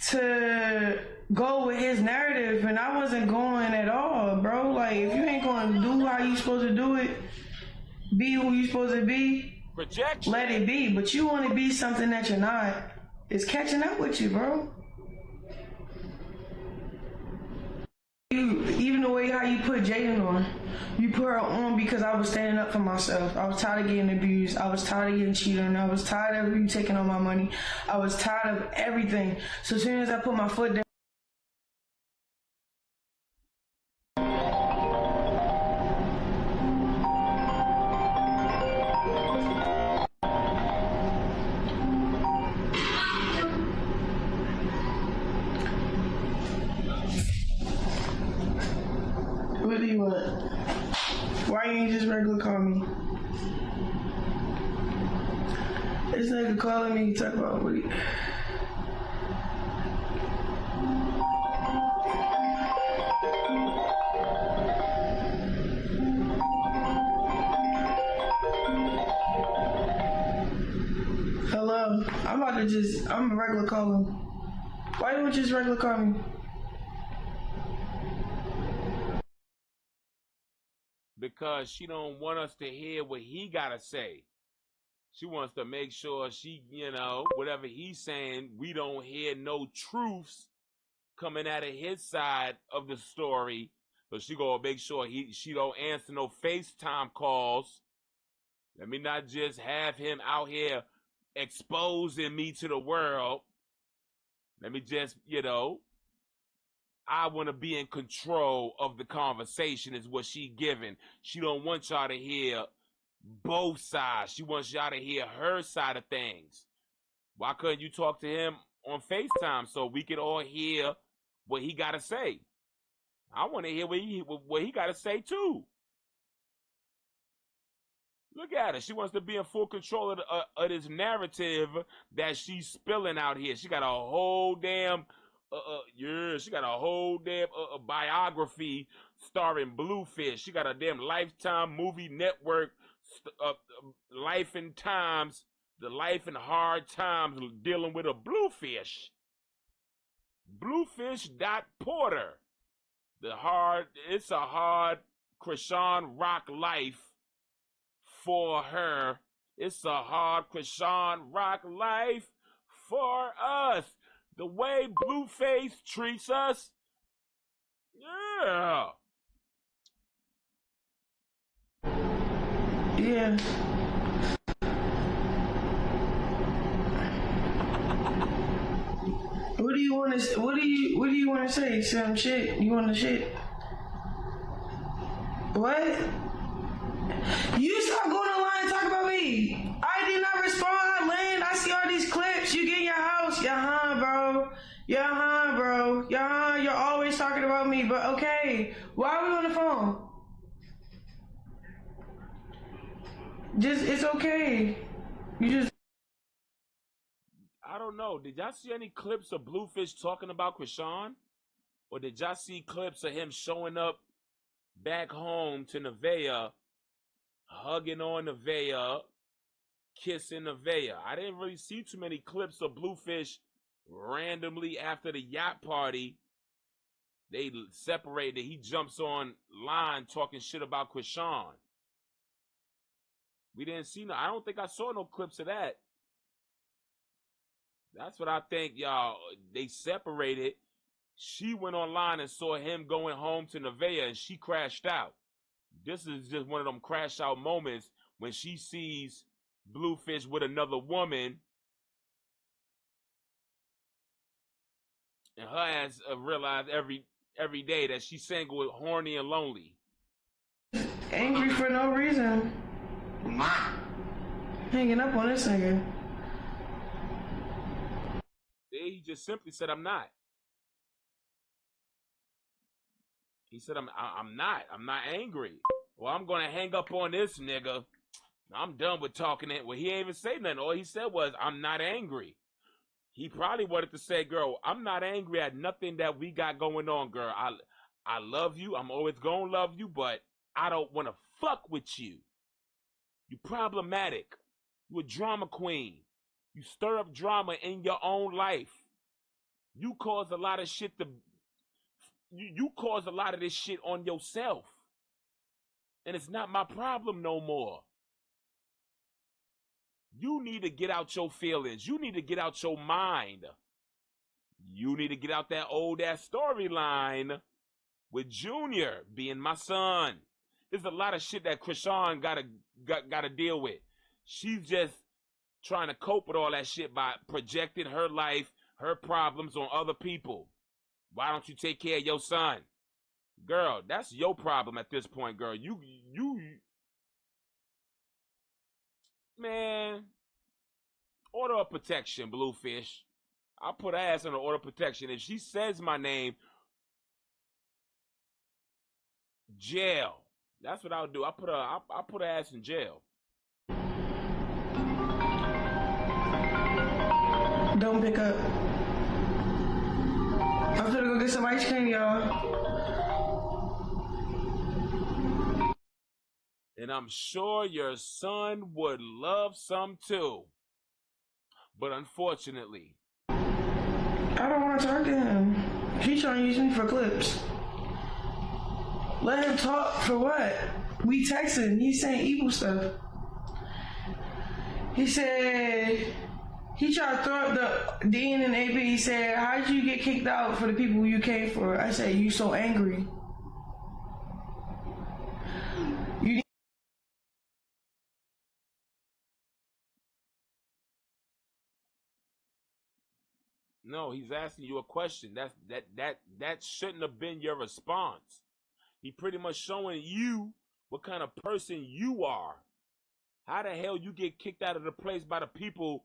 to go with his narrative, and I wasn't going at all, bro. Like, if you ain't going to do how you supposed to do it, be who you supposed to be, Rejection. Let it be. But you want to be something that you're not. It's catching up with you, bro. Even the way how you put Jaden on, you put her on because I was standing up for myself. I was tired of getting abused. I was tired of getting cheated on. I was tired of you taking all my money. I was tired of everything. So as soon as I put my foot down, what do you want? Why you ain't just regular call me? This nigga calling me, talk about what he... Hello. I'm a regular caller. Why don't you just regular call me? Because she don't want us to hear what he gotta say. She wants to make sure she, whatever he's saying, we don't hear no truths coming out of his side of the story. So she gonna make sure she don't answer no FaceTime calls. Let me not just have him out here exposing me to the world. Let me just, I want to be in control of the conversation is what she giving. She don't want y'all to hear both sides. She wants y'all to hear her side of things. Why couldn't you talk to him on FaceTime so we could all hear what he got to say? I want to hear what he got to say too. Look at her. She wants to be in full control of this narrative that she's spilling out here. She got a whole damn, she got a whole damn biography starring Bluefish. She got a damn Lifetime movie network, Life and Times, the life and hard times dealing with a Bluefish. Bluefish.Porter. It's a hard CHRISEAN rock life. For her, it's a hard CHRISEAN rock life for us. The way BLUEFACE treats us, yeah. Yeah. What do you want to say? Some shit? You want to shit? What? You stop going online and talk about me. I did not respond. I land. I see all these clips. You get in your house. Yahan, bro. Yahan, bro. Yahan, you're always talking about me. But okay, why are we on the phone? It's okay. I don't know. Did y'all see any clips of Bluefish talking about CHRISEAN? Or did y'all see clips of him showing up back home to NEVAEH, hugging on NEVAEH, kissing NEVAEH? I didn't really see too many clips of Bluefish randomly after the yacht party. They separated. He jumps on line talking shit about CHRISEAN. We didn't see no. I don't think I saw no clips of that. That's what I think, y'all. They separated. She went online and saw him going home to NEVAEH, and she crashed out. This is just one of them crash out moments when she sees Bluefish with another woman, and her ass realized every day that she's single, horny, and lonely. Angry for no reason. Hanging up on this nigga. He just simply said, "I'm not." He said, I'm not angry. Well, I'm gonna hang up on this nigga. I'm done with talking it. Well, he ain't even say nothing. All he said was, "I'm not angry." He probably wanted to say, "Girl, I'm not angry at nothing that we got going on, girl. I love you. I'm always gonna love you, but I don't want to fuck with you. You problematic. You a drama queen. You stir up drama in your own life. You cause a lot of shit to... You cause a lot of this shit on yourself. And it's not my problem no more. You need to get out your feelings. You need to get out your mind. You need to get out that old ass storyline with Junior being my son. There's a lot of shit that CHRISEAN gotta deal with. She's just trying to cope with all that shit by projecting her life, her problems on other people. Why don't you take care of your son? Girl, that's your problem at this point, girl. You man, order of protection, Bluefish. I'll put her ass on the order of protection. If she says my name, jail. That's what I'll do. I'll put her ass in jail. Don't pick up. I'm gonna go get some ice cream, y'all. And I'm sure your son would love some too. But unfortunately, I don't want to talk to him. He's trying to use me for clips. Let him talk for what? We texting. He's saying evil stuff. He said he tried to throw up the Dean and AP. He said, "How'd you get kicked out for the people you came for?" I said, "You so angry." no, he's asking you a question. That shouldn't have been your response. He pretty much showing you what kind of person you are. How the hell you get kicked out of the place by the people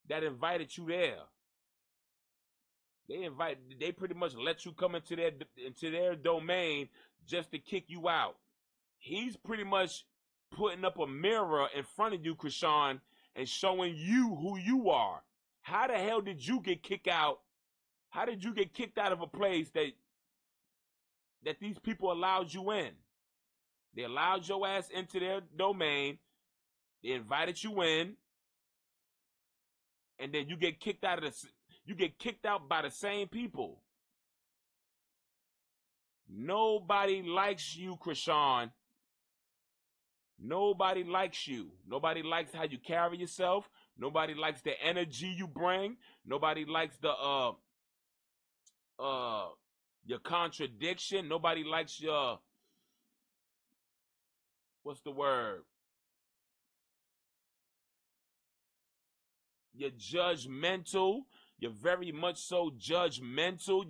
that invited you there? They pretty much let you come into their domain just to kick you out. He's pretty much putting up a mirror in front of you, CHRISEAN, and showing you who you are. How the hell did you get kicked out? How did you get kicked out of a place that these people allowed you in? They allowed your ass into their domain. They invited you in, and then you get kicked out by the same people. Nobody likes you, CHRISEAN. Nobody likes you. Nobody likes how you carry yourself. Nobody likes the energy you bring. Nobody likes your contradiction. Nobody likes your, what's the word? You're judgmental. You're very much so judgmental.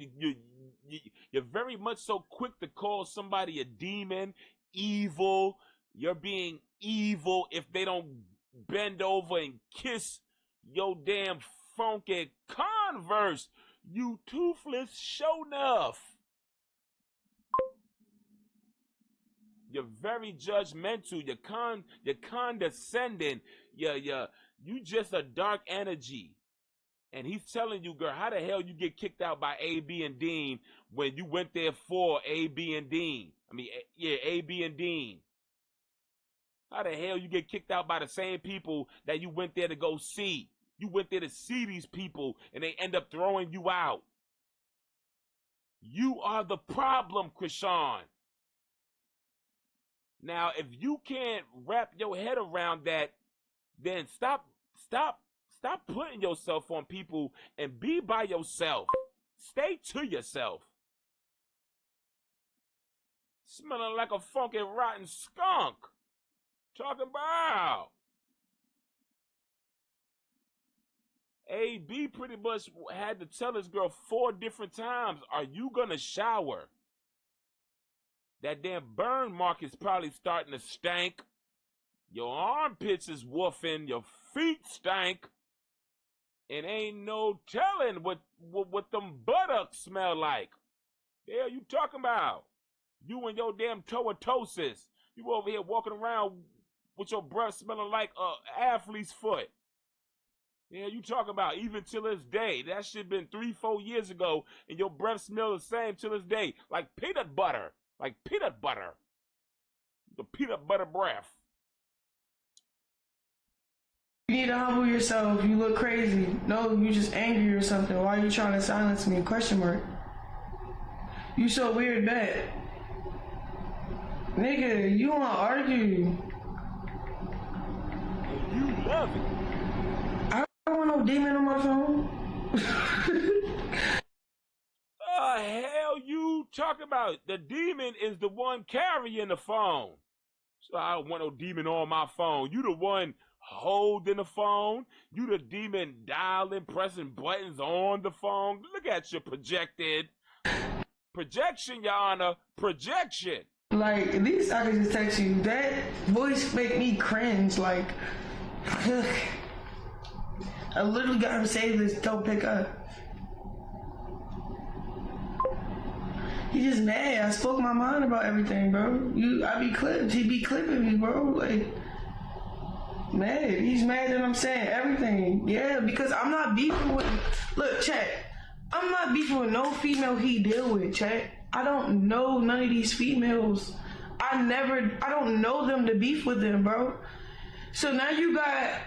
You're very much so quick to call somebody a demon, evil. You're being evil if they don't bend over and kiss your damn funky Converse. You toothless show enough. You're very judgmental. You're condescending. You just a dark energy. And he's telling you, girl, how the hell you get kicked out by A.B. and Dean when you went there for A.B. and Dean? A.B. and Dean. How the hell you get kicked out by the same people that you went there to go see? You went there to see these people, and they end up throwing you out. You are the problem, CHRISEAN. Now, if you can't wrap your head around that, then stop putting yourself on people and be by yourself. Stay to yourself. Smelling like a funky rotten skunk. Talking about A.B. pretty much had to tell his girl 4 different times, are you gonna shower? That damn burn mark is probably starting to stank. Your armpits is woofing, your feet stank. And ain't no telling what them buttocks smell like. The hell you talking about? You and your damn toatosis. You over here walking around with your breath smelling like a athlete's foot. Yeah, you talking about even till this day. That shit been 3-4 years ago, and your breath smells the same till this day. Like peanut butter. Like peanut butter. The peanut butter breath. You need to humble yourself. You look crazy. No, you just angry or something. Why are you trying to silence me? Question mark. You so weird, bet. Nigga, you wanna argue. You love it. I don't want no demon on my phone. The hell you talking about? The demon is the one carrying the phone. So I don't want no demon on my phone. You the one holding the phone. You the demon dialing, pressing buttons on the phone. Look at you projected. Projection, Your Honor. Projection. Like, at least I can just text you. That voice make me cringe. Like, I literally got him saying this, don't pick up. He just mad. I spoke my mind about everything, bro. I be clipped. He be clipping me, bro. Like, Mad. He's mad that I'm saying everything. Yeah, because I'm not beefing with. Look, chat. I'm not beefing with no female he deal with, chat. I don't know none of these females. I don't know them to beef with them, bro. So now you got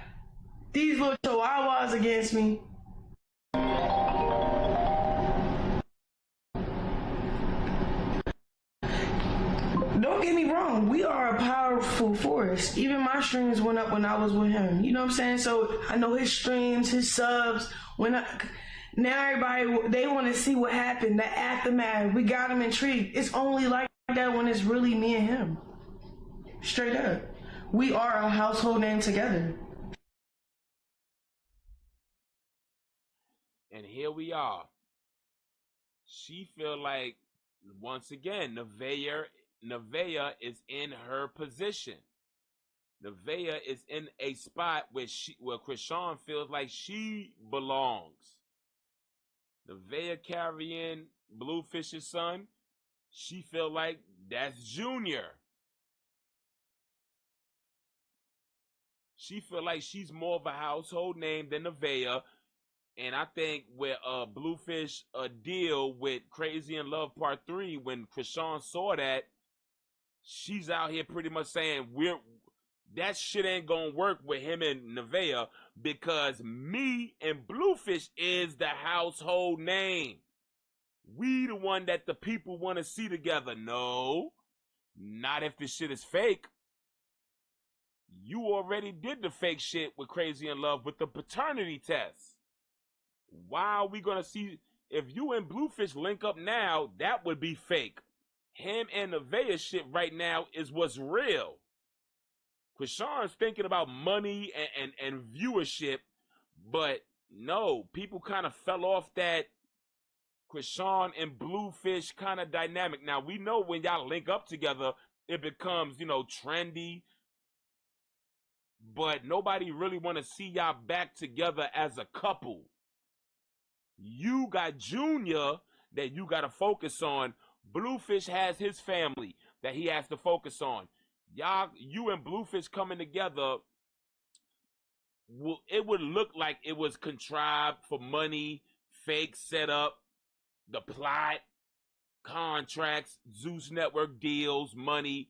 these little chihuahuas against me. Don't get me wrong, we are a powerful force. Even my streams went up when I was with him. You know what I'm saying? So I know his streams, his subs. Now everybody, they want to see what happened, the aftermath. We got him intrigued. It's only like that when it's really me and him. Straight up. We are a household name together. And here we are. She feel like, once again, NEVAEH is in her position. NEVAEH is in a spot where CHRISEAN feels like she belongs. NEVAEH carrying Bluefish's son, she feel like that's Junior. She feel like she's more of a household name than NEVAEH. And I think with Bluefish deal with Crazy in Love Part 3, when CHRISEAN saw that, she's out here pretty much saying that shit ain't gonna work with him and NEVAEH, because me and Bluefish is the household name. We the one that the people want to see together. No, not if this shit is fake. You already did the fake shit with Crazy in Love with the paternity test. Why are we gonna see, if you and Bluefish link up now, that would be fake. Him and NEVAEH shit right now is what's real. CHRISEAN's thinking about money and viewership, but no, people kind of fell off that CHRISEAN and Bluefish kind of dynamic. Now, we know when y'all link up together, it becomes, trendy, but nobody really want to see y'all back together as a couple. You got Junior that you got to focus on. Bluefish has his family that he has to focus on. You and Bluefish coming together, it would look like it was contrived for money, fake setup, the plot, contracts, Zeus Network deals, money,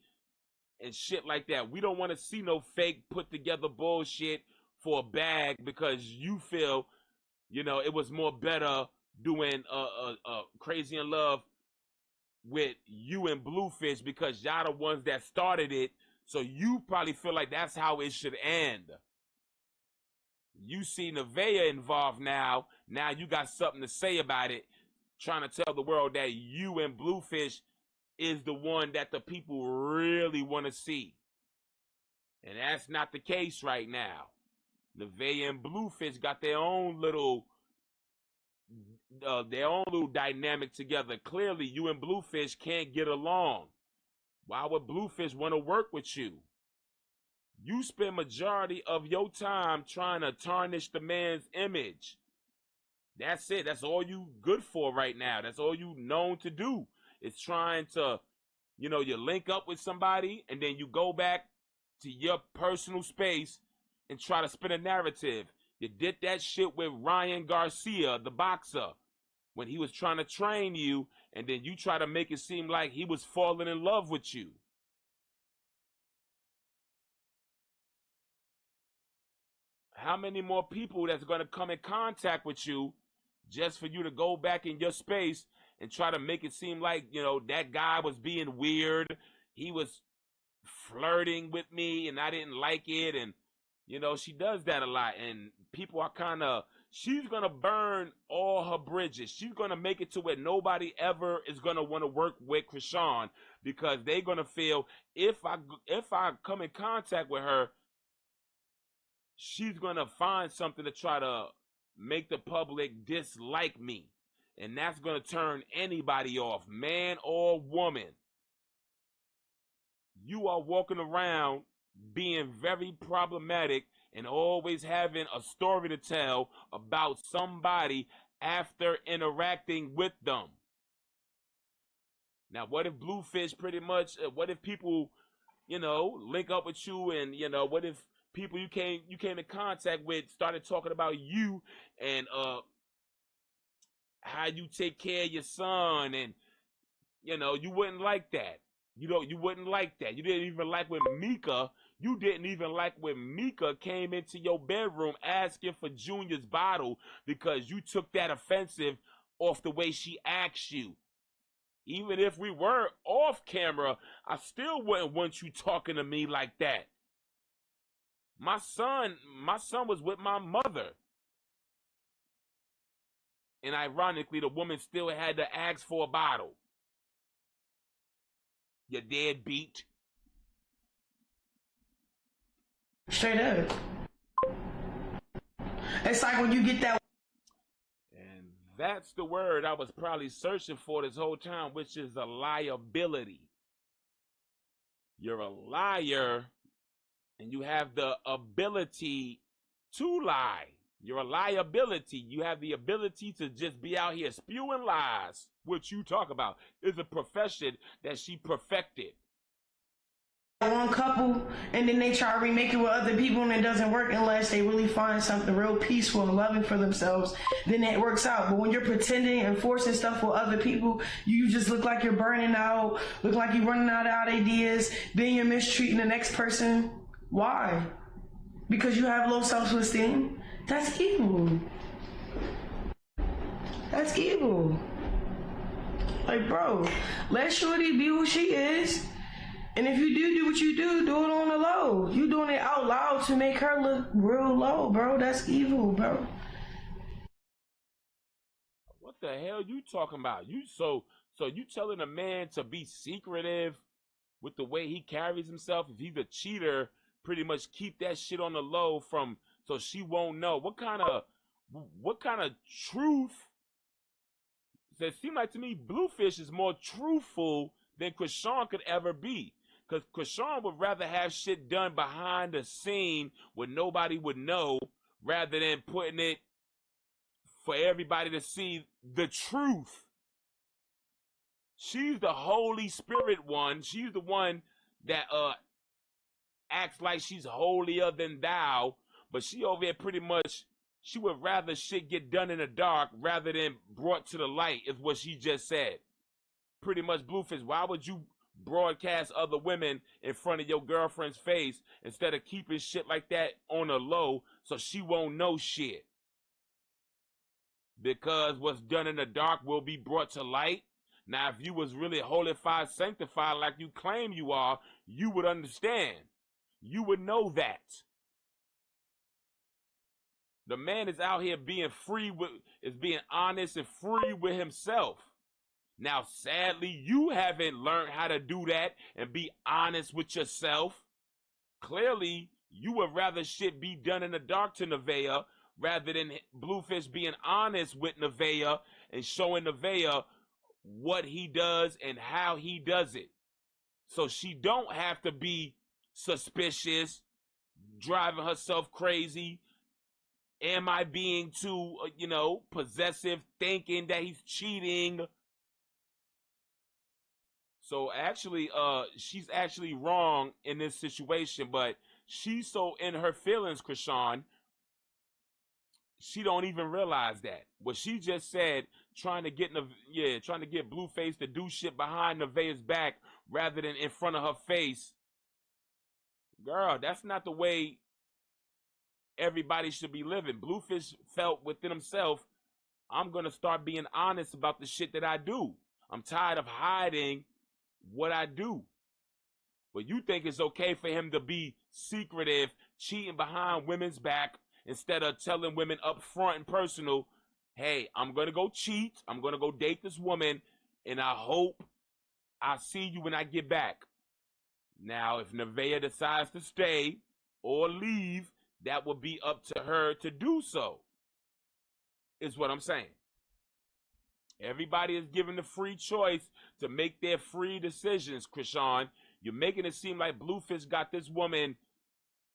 and shit like that. We don't want to see no fake put together bullshit for a bag, because you feel, it was more better doing Crazy in Love with you and Bluefish, because y'all the ones that started it, so you probably feel like that's how it should end. You see NEVAEH involved now you got something to say about it, trying to tell the world that you and Bluefish is the one that the people really want to see. And that's not the case right now. NEVAEH and Bluefish got their own little dynamic together. Clearly, you and Bluefish can't get along. Why would Bluefish want to work with you? You spend majority of your time trying to tarnish the man's image. That's it. That's all you good for right now. That's all you known to do. It's trying to, you link up with somebody and then you go back to your personal space and try to spin a narrative. You did that shit with Ryan Garcia, the boxer, when he was trying to train you, and then you try to make it seem like he was falling in love with you. How many more people that's going to come in contact with you just for you to go back in your space and try to make it seem like, that guy was being weird, he was flirting with me and I didn't like it, and she does that a lot, and people are kind of, she's going to burn all her bridges. She's going to make it to where nobody ever is going to want to work with CHRISEAN, because they're going to feel, if I come in contact with her, she's going to find something to try to make the public dislike me. And that's going to turn anybody off, man or woman. You are walking around being very problematic and always having a story to tell about somebody after interacting with them. Now, what if Bluefish pretty much, what if people, link up with you, and, what if people you came in contact with started talking about you and how you take care of your son, and you wouldn't like that. You wouldn't like that. You didn't even like when Mika. You didn't even like when Mika came into your bedroom asking for Junior's bottle because you took that offensive off the way she asked you. Even if we were off camera, I still wouldn't want you talking to me like that. My son was with my mother. And ironically, the woman still had to ask for a bottle. You deadbeat. Straight up. It's like when you get that. And that's the word I was probably searching for this whole time, which is a liability. You're a liar, and you have the ability to lie. You're a liability. You have the ability to just be out here spewing lies. What you talk about is a profession that she perfected. One couple, and then they try to remake it with other people, and it doesn't work unless they really find something real peaceful and loving for themselves. Then it works out. But when you're pretending and forcing stuff with other people, you just look like you're burning out, look like you're running out of ideas, then you're mistreating the next person. Why? Because you have low self-esteem? That's evil. That's evil. Like, bro, let Shorty be who she is. And if you do what you do it on the low. You doing it out loud to make her look real low, bro. That's evil, bro. What the hell you talking about? So you telling a man to be secretive with the way he carries himself? If he's a cheater, pretty much keep that shit on the low so she won't know. What kind of truth? It seems like to me Bluefish is more truthful than CHRISEAN could ever be. Because CHRISEAN would rather have shit done behind the scene where nobody would know, rather than putting it for everybody to see the truth. She's the Holy Spirit one. She's the one that acts like she's holier than thou, but she over here pretty much, she would rather shit get done in the dark rather than brought to the light, is what she just said. Pretty much, Bluefish, why would you broadcast other women in front of your girlfriend's face instead of keeping shit like that on the low so she won't know shit? Because what's done in the dark will be brought to light. Now, if you was really holified, sanctified like you claim you are, you would understand. You would know that. The man is out here being being honest and free with himself. Now, sadly, you haven't learned how to do that and be honest with yourself. Clearly, you would rather shit be done in the dark to NEVAEH rather than Bluefish being honest with NEVAEH and showing NEVAEH what he does and how he does it. So she don't have to be suspicious, driving herself crazy. Am I being too, possessive, thinking that he's cheating? So actually, she's actually wrong in this situation, but she's so in her feelings, CHRISEAN, she don't even realize that. What she just said, trying to get Blueface to do shit behind NEVAEH's back rather than in front of her face. Girl, that's not the way everybody should be living. Bluefish felt within himself, I'm going to start being honest about the shit that I do. I'm tired of hiding what I do. But you think it's okay for him to be secretive, cheating behind women's back, instead of telling women up front and personal, hey, I'm going to go cheat, I'm going to go date this woman, and I hope I see you when I get back. Now, if NEVAEH decides to stay or leave, that would be up to her to do so, is what I'm saying. Everybody is given the free choice to make their free decisions, CHRISEAN. You're making it seem like Bluefish got this woman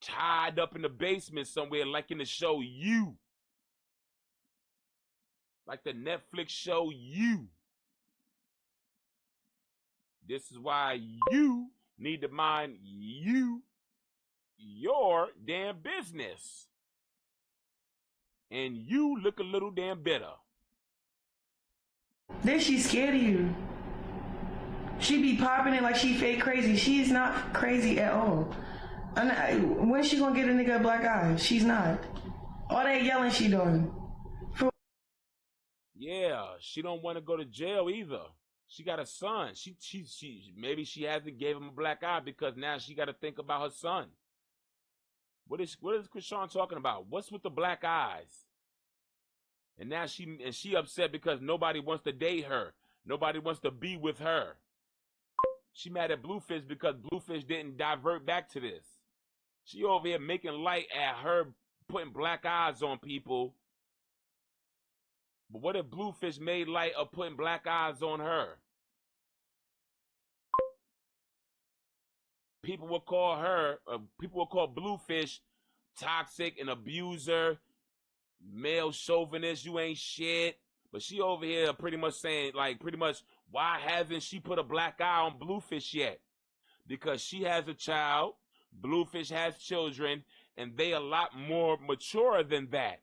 tied up in the basement somewhere, like in the show You. Like the Netflix show You. This is why you need to mind you your damn business. And you look a little damn bitter. Then she's scared of you. She be popping it like she fake crazy. She's not crazy at all. And when she gonna get a nigga a black eye? She's not. All that yelling she doing. Yeah, she don't want to go to jail either. She got a son. She maybe she hasn't gave him a black eye because now she got to think about her son. What is CHRISEAN talking about? What's with the black eyes? And now she upset because nobody wants to date her. Nobody wants to be with her. She mad at BLUEFACE because BLUEFACE didn't divert back to this. She over here making light at her putting black eyes on people. But what if BLUEFACE made light of putting black eyes on her? People will call BLUEFACE toxic, an abuser, male chauvinist, you ain't shit. But she over here pretty much saying, like, why hasn't she put a black eye on BLUEFACE yet? Because she has a child, BLUEFACE has children, and they a lot more mature than that.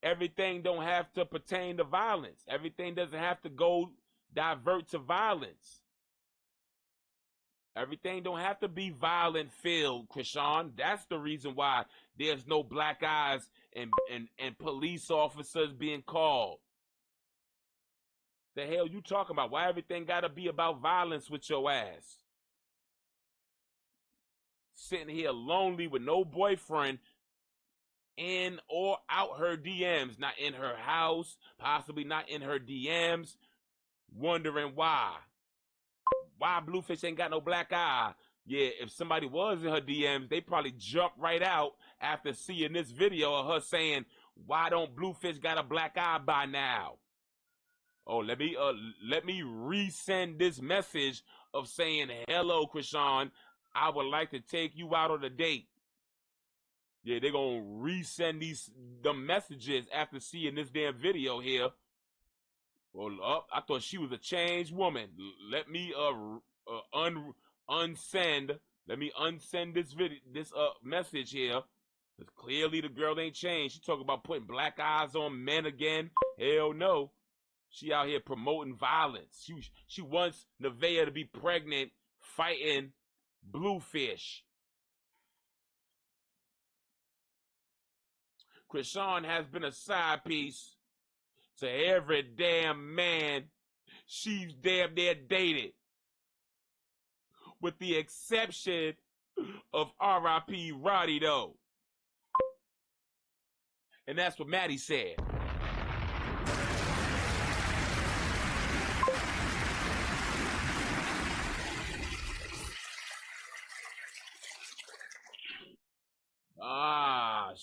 Everything don't have to pertain to violence. Everything doesn't have to go divert to violence. Everything don't have to be violent filled, CHRISEAN. That's the reason why there's no black eyes and police officers being called. The hell you talking about? Why everything gotta be about violence with your ass? Sitting here lonely with no boyfriend, in or out her DMs, not in her house, possibly not in her DMs, wondering why BLUEFACE ain't got no black eye. Yeah, if somebody was in her DMs, they probably jump right out after seeing this video of her saying, why don't BLUEFACE got a black eye by now? Oh, let me resend this message of saying, hello, CHRISEAN, I would like to take you out on a date. Yeah, they're gonna resend the messages after seeing this damn video here. Well, I thought she was a changed woman. Let me unsend. Let me unsend this message here. Cause clearly the girl ain't changed. She talking about putting black eyes on men again. Hell no. She out here promoting violence. She wants NEVAEH to be pregnant, fighting BLUEFACE. CHRISEAN has been a side piece to every damn man she's damn near dated. With the exception of R.I.P. Roddy, though. And that's what Maddie said.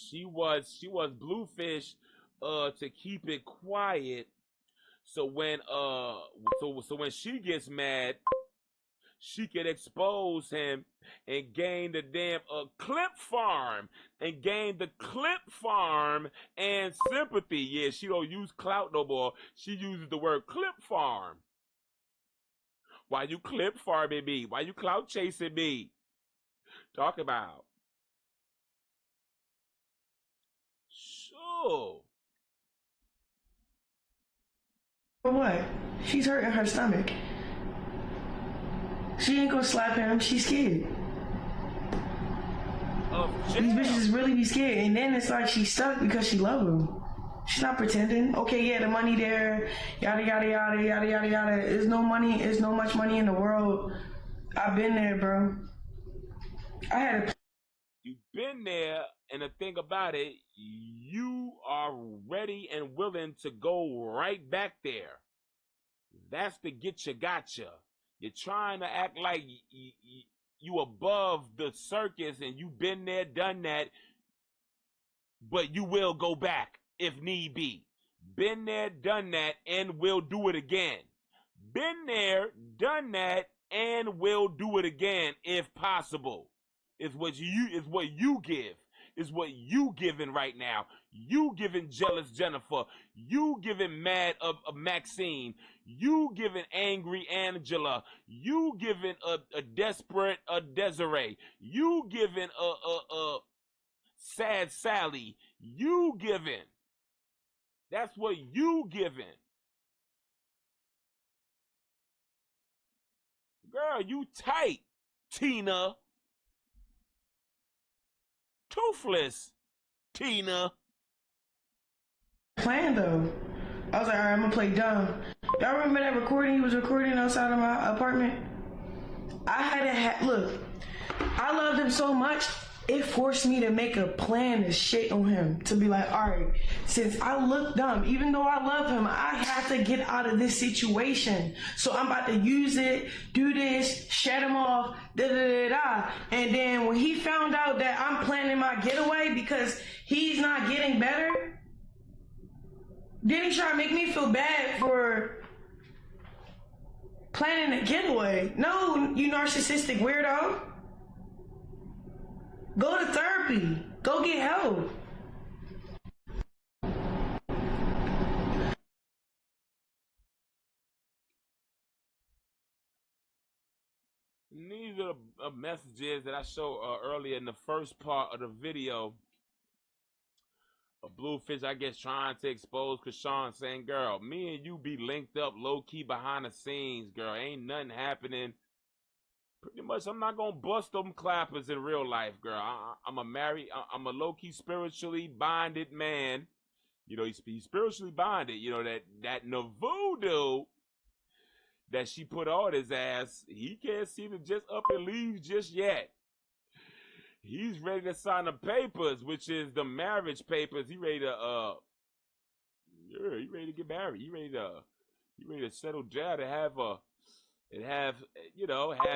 She was BLUEFACE to keep it quiet. So when when she gets mad, she could expose him and gain the damn clip farm and gain the clip farm and sympathy. Yeah, she don't use clout no more. She uses the word clip farm. Why you clip farming me? Why you clout chasing me? Talk about. Sure. For what? She's hurting her stomach. She ain't gonna slap him. She's scared. These bitches really be scared. And then it's like she's stuck because she love him. She's not pretending. Okay, yeah, the money there, yada, yada, yada, yada, yada, yada. There's no money. There's no much money in the world. I've been there, bro. I had a... You've been there, and the thing about it, you are ready and willing to go right back there. That's the get you gotcha. You're trying to act like you above the circus and you've been there, done that, but you will go back if need be. Been there, done that, and will do it again. Been there, done that, and will do it again if possible. Is what you give. Is what you giving right now. You giving jealous Jennifer. You giving mad Maxine. You giving angry Angela. You giving a desperate Desiree. You giving a sad Sally. You giving. That's what you giving. Girl, you tight, Tina. Toothless, Tina. Plan though. I was like, all right, I'm gonna play dumb. Y'all remember that recording he was recording outside of my apartment? I had to look. I loved him so much, it forced me to make a plan to shit on him. To be like, all right, since I look dumb, even though I love him, I have to get out of this situation. So I'm about to use it, do this, shut him off, da da da da. And then when he found out that I'm planning my getaway because he's not getting better, then he tried to make me feel bad for planning a getaway. No, you narcissistic weirdo. Go to therapy. Go get help. These are the messages that I showed earlier in the first part of the video. A Bluefish, I guess, trying to expose CHRISEAN, saying, girl, me and you be linked up low-key behind the scenes, girl. Ain't nothing happening. Pretty much, I'm not going to bust them clappers in real life, girl. I'm a low-key spiritually bonded man. You know, he's spiritually bonded. You know, that voodoo that she put on his ass, he can't seem to just up and leave just yet. He's ready to sign the papers, which is the marriage papers. He ready to he ready to get married. He ready to settle down and have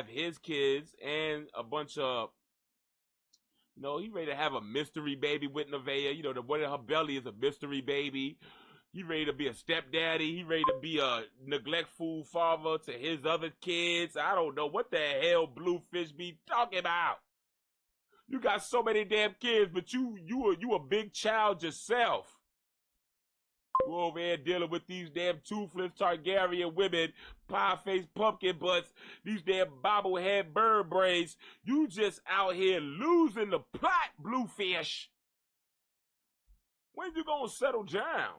his kids and a bunch of, he ready to have a mystery baby with NEVAEH. You know, the one in her belly is a mystery baby. He ready to be a stepdaddy. He ready to be a neglectful father to his other kids. I don't know what the hell Bluefish be talking about. You got so many damn kids, but you a big child yourself. You over here dealing with these damn toothless Targaryen women, pie-faced pumpkin butts, these damn bobblehead bird braids. You just out here losing the plot, Bluefish. When you gonna settle down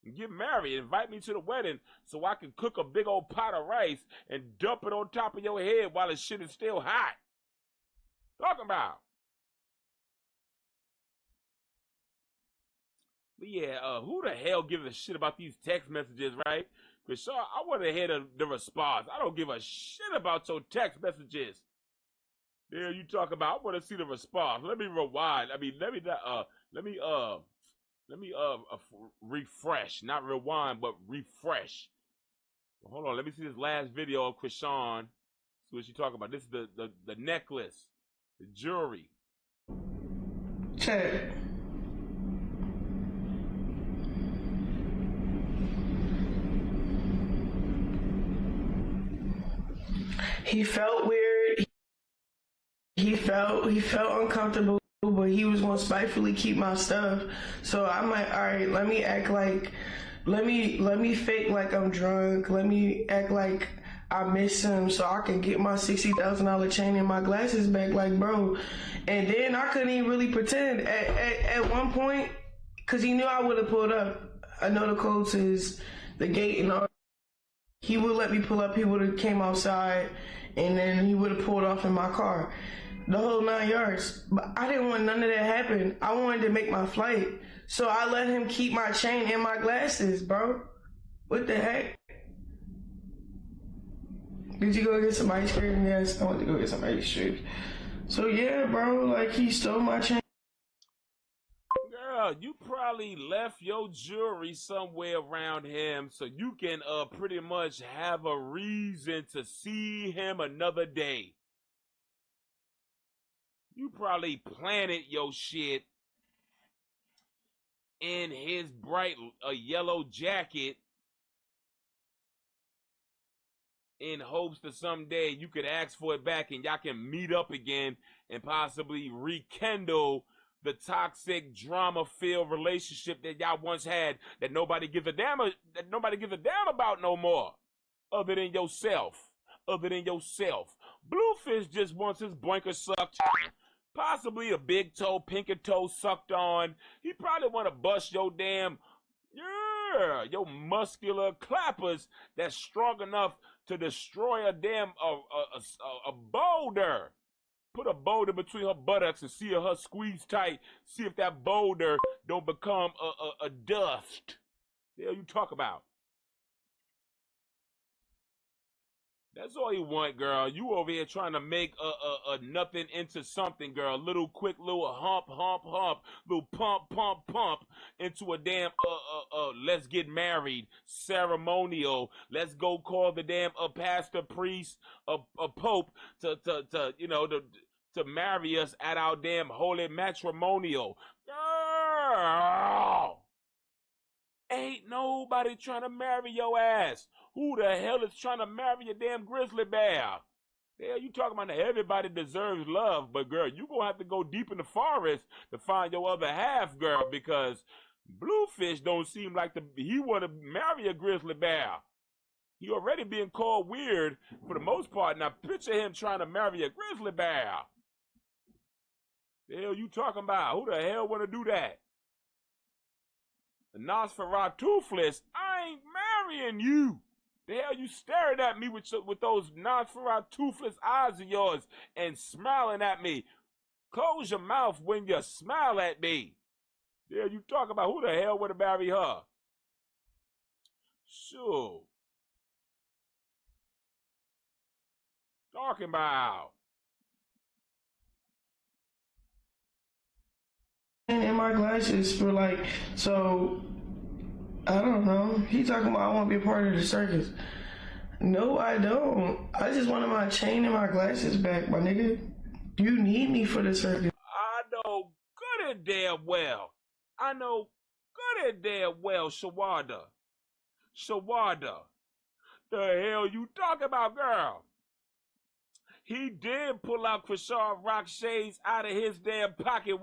and get married? Invite me to the wedding so I can cook a big old pot of rice and dump it on top of your head while the shit is still hot. Talking about. But yeah, who the hell gives a shit about these text messages, right? Because I want to hear the response. I don't give a shit about your text messages. There you talk about. I want to see the response. Let me rewind. I mean, let me refresh, not rewind, but refresh. Hold on, let me see this last video of CHRISEAN. See what she talking about. This is the necklace, the jewelry. Check. He felt weird. He felt uncomfortable, but he was gonna spitefully keep my stuff. So I'm like, all right, let me fake like I'm drunk. Let me act like I miss him so I can get my $60,000 chain and my glasses back, like, bro. And then I couldn't even really pretend at one point, cause he knew I would have pulled up. I know the code says the gate and all. He would let me pull up. He would have came outside, and then he would have pulled off in my car, the whole 9 yards. But I didn't want none of that happen. I wanted to make my flight, so I let him keep my chain and my glasses, bro. What the heck? Did you go get some ice cream? Yes, I went to go get some ice cream. So yeah, bro, like he stole my chain. Girl, you probably left your jewelry somewhere around him so you can pretty much have a reason to see him another day. You probably planted your shit in his bright yellow jacket in hopes that someday you could ask for it back and y'all can meet up again and possibly rekindle the toxic, drama-filled relationship that y'all once had that nobody gives a damn about no more, other than yourself. Bluefish just wants his boinker sucked, possibly a big toe, pinky toe sucked on. He probably want to bust your damn, your muscular clappers that's strong enough to destroy a damn a boulder. Put a boulder between her buttocks and see her squeeze tight. See if that boulder don't become a dust. The hell you talk about? That's all you want, girl. You over here trying to make a nothing into something, girl. Little quick little hump, little pump into a damn let's get married ceremonial. Let's go call the damn pastor, priest, a pope to marry us at our damn holy matrimonial. Girl, ain't nobody trying to marry your ass. Who the hell is trying to marry a damn grizzly bear? The hell you talking about? Everybody deserves love, but girl, you gonna have to go deep in the forest to find your other half, girl, because Bluefish don't seem like he want to marry a grizzly bear. He already being called weird for the most part. Now picture him trying to marry a grizzly bear. The hell you talking about? Who the hell want to do that? The Nosferatu Toothless, I ain't marrying you. The hell you staring at me with those Nosferatu Toothless eyes of yours and smiling at me? Close your mouth when you smile at me. The hell you talking about? Who the hell would have married her? Sure. Talking about. In my glasses for like, so I don't know. He talking about I want to be a part of the circus. No, I don't. I just wanted my chain and my glasses back, my nigga. You need me for the circus. I know good and damn well. Shawada. The hell you talking about, girl? He did pull out CHRISEAN rock shades out of his damn pocket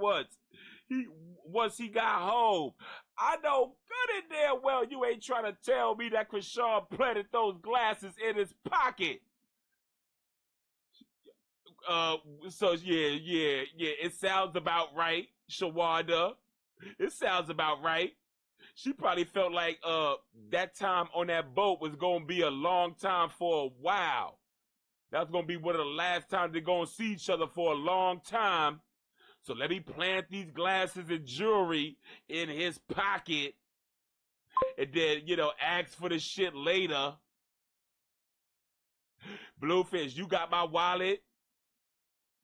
once he got home. I know good and damn well you ain't trying to tell me that CHRISEAN planted those glasses in his pocket. So yeah, it sounds about right, Shawada. It sounds about right. She probably felt like that time on that boat was gonna be a long time for a while. That was gonna be one of the last times they're gonna see each other for a long time. So let me plant these glasses and jewelry in his pocket and then, ask for the shit later. Bluefish, you got my wallet?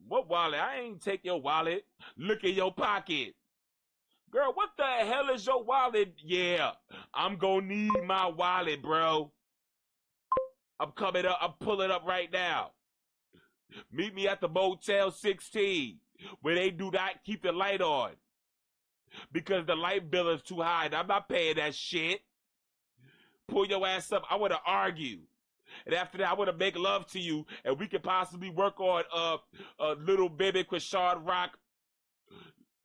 What wallet? I ain't take your wallet. Look in your pocket. Girl, what the hell is your wallet? Yeah, I'm gonna need my wallet, bro. I'm coming up. I'm pulling up right now. Meet me at the Motel 16, where they do not keep the light on because the light bill is too high. And I'm not paying that shit. Pull your ass up. I want to argue. And after that, I want to make love to you, and we could possibly work on a little baby CHRISEAN rock,